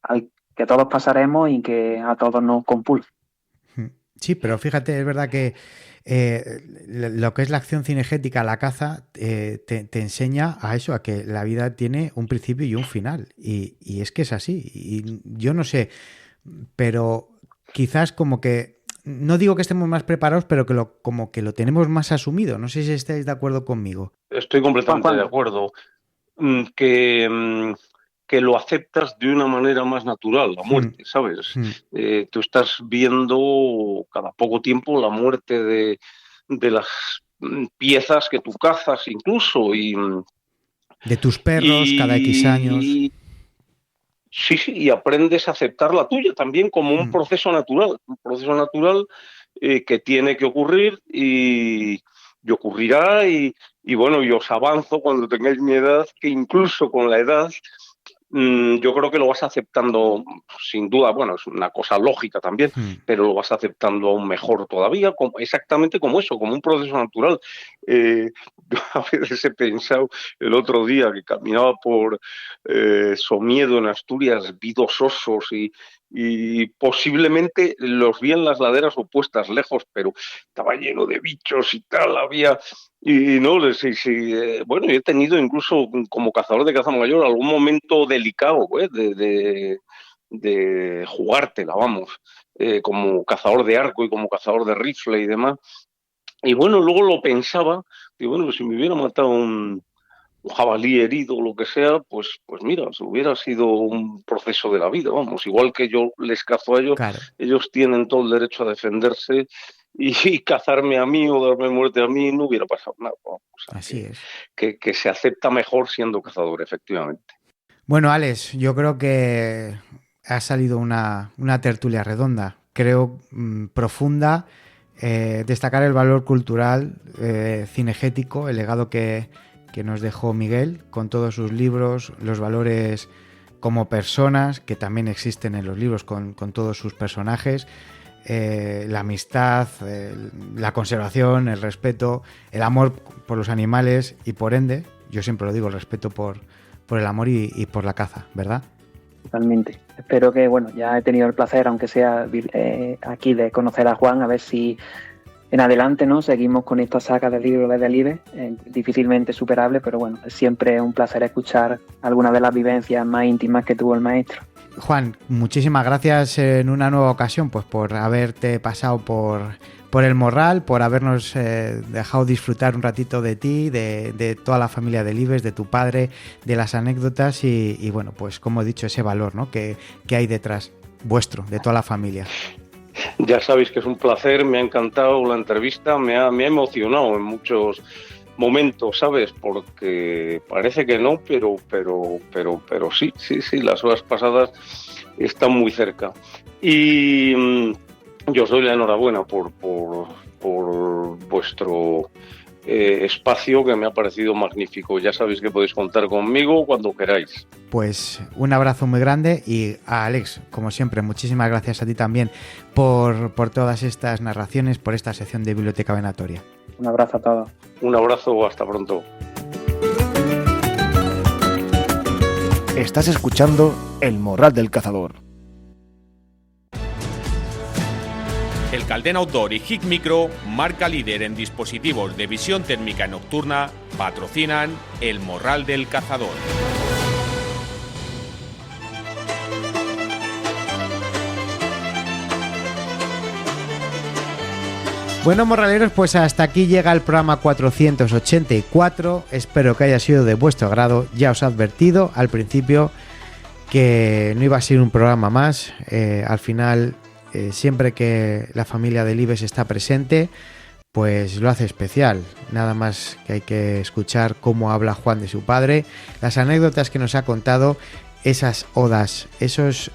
al que todos pasaremos y que a todos nos compulsa. Sí, pero fíjate, es verdad que lo que es la acción cinegética, la caza, te enseña a eso, a que la vida tiene un principio y un final. Y es que es así. Y yo no sé, pero quizás como que, no digo que estemos más preparados, pero que como que lo tenemos más asumido. No sé si estáis de acuerdo conmigo. Estoy completamente de acuerdo. Que lo aceptas de una manera más natural, la muerte, ¿sabes? Tú estás viendo cada poco tiempo la muerte de las piezas que tú cazas incluso. Y de tus perros cada X años. Sí, y aprendes a aceptar la tuya también como un proceso natural, que tiene que ocurrir y ocurrirá, y bueno, y os avanzo cuando tengáis mi edad, que incluso con la edad yo creo que lo vas aceptando sin duda. Bueno, es una cosa lógica también, pero lo vas aceptando aún mejor todavía, exactamente como eso, como un proceso natural. Yo a veces he pensado el otro día que caminaba por Somiedo en Asturias, vi 2 osos y posiblemente los vi en las laderas opuestas, lejos, pero estaba lleno de bichos y tal, había... Y no, bueno, yo he tenido incluso como cazador de caza mayor algún momento delicado, de jugártela, vamos, como cazador de arco y como cazador de rifle y demás. Y bueno, luego lo pensaba, y bueno, si me hubiera matado un jabalí herido o lo que sea, pues mira, hubiera sido un proceso de la vida, vamos, igual que yo les cazo a ellos, claro. Ellos tienen todo el derecho a defenderse, y cazarme a mí o darme muerte a mí no hubiera pasado nada. O sea, así es. Que se acepta mejor siendo cazador, efectivamente. Bueno, Alex, yo creo que ha salido una tertulia redonda, creo profunda, destacar el valor cultural, cinegético, el legado que nos dejó Miguel con todos sus libros, los valores como personas que también existen en los libros con todos sus personajes, la amistad, la conservación, el respeto, el amor por los animales y por ende, yo siempre lo digo, el respeto por el amor y por la caza, ¿verdad? Totalmente. Espero que, bueno, ya he tenido el placer, aunque sea aquí, de conocer a Juan, a ver si en adelante, ¿no?, seguimos con esta saga del libro de Delibes, difícilmente superable, pero bueno, es siempre un placer escuchar algunas de las vivencias más íntimas que tuvo el maestro. Juan, muchísimas gracias en una nueva ocasión, pues por haberte pasado por el Morral, por habernos dejado disfrutar un ratito de ti, de toda la familia Delibes, de tu padre, de las anécdotas y bueno, pues como he dicho, ese valor, ¿no?, que hay detrás vuestro, de toda la familia. Ya sabéis que es un placer, me ha encantado la entrevista, me ha emocionado en muchos momentos, ¿sabes? Porque parece que no, pero sí, las horas pasadas están muy cerca. Y yo os doy la enhorabuena por vuestro espacio que me ha parecido magnífico. Ya sabéis que podéis contar conmigo cuando queráis. Pues un abrazo muy grande y a Alex, como siempre, muchísimas gracias a ti también por todas estas narraciones, por esta sección de Biblioteca Venatoria. Un abrazo a todos. Un abrazo, hasta pronto. Estás escuchando El Morral del Cazador. El Caldén Outdoor y HIC Micro, marca líder en dispositivos de visión térmica nocturna, patrocinan El Morral del Cazador. Bueno, morraleros, pues hasta aquí llega el programa 484. Espero que haya sido de vuestro agrado. Ya os he advertido al principio que no iba a ser un programa más. Al final, siempre que la familia del Libes está presente, pues lo hace especial. Nada más que hay que escuchar cómo habla Juan de su padre, las anécdotas que nos ha contado, esas odas, esos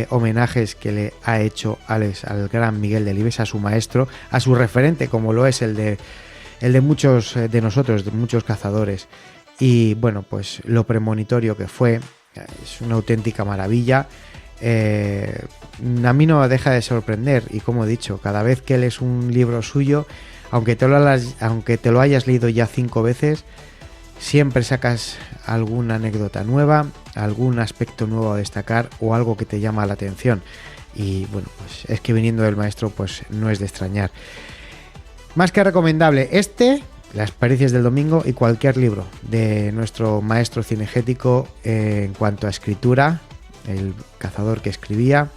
homenajes que le ha hecho Alex al gran Miguel Delibes, a su maestro, a su referente, como lo es el de muchos de nosotros, de muchos cazadores. Y bueno, pues lo premonitorio que fue, es una auténtica maravilla. A mí no deja de sorprender, y como he dicho, cada vez que lees un libro suyo, aunque te lo hayas leído ya 5 veces, siempre sacas alguna anécdota nueva, algún aspecto nuevo a destacar o algo que te llama la atención. Y bueno, pues es que viniendo del maestro, pues no es de extrañar. Más que recomendable Las Pericias del Domingo y cualquier libro de nuestro maestro cinegético en cuanto a escritura, el cazador que escribía,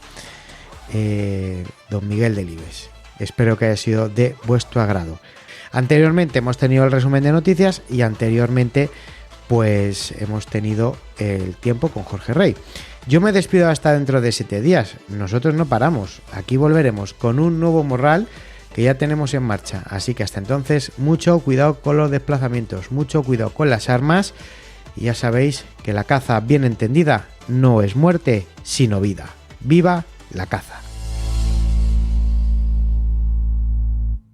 don Miguel Delibes. Espero que haya sido de vuestro agrado. Anteriormente hemos tenido el resumen de noticias y anteriormente pues hemos tenido el tiempo con Jorge Rey. Yo me despido hasta dentro de 7 días. Nosotros no paramos. Aquí volveremos con un nuevo morral que ya tenemos en marcha. Así que hasta entonces, mucho cuidado con los desplazamientos, mucho cuidado con las armas. Y ya sabéis que la caza bien entendida no es muerte, sino vida. ¡Viva la caza!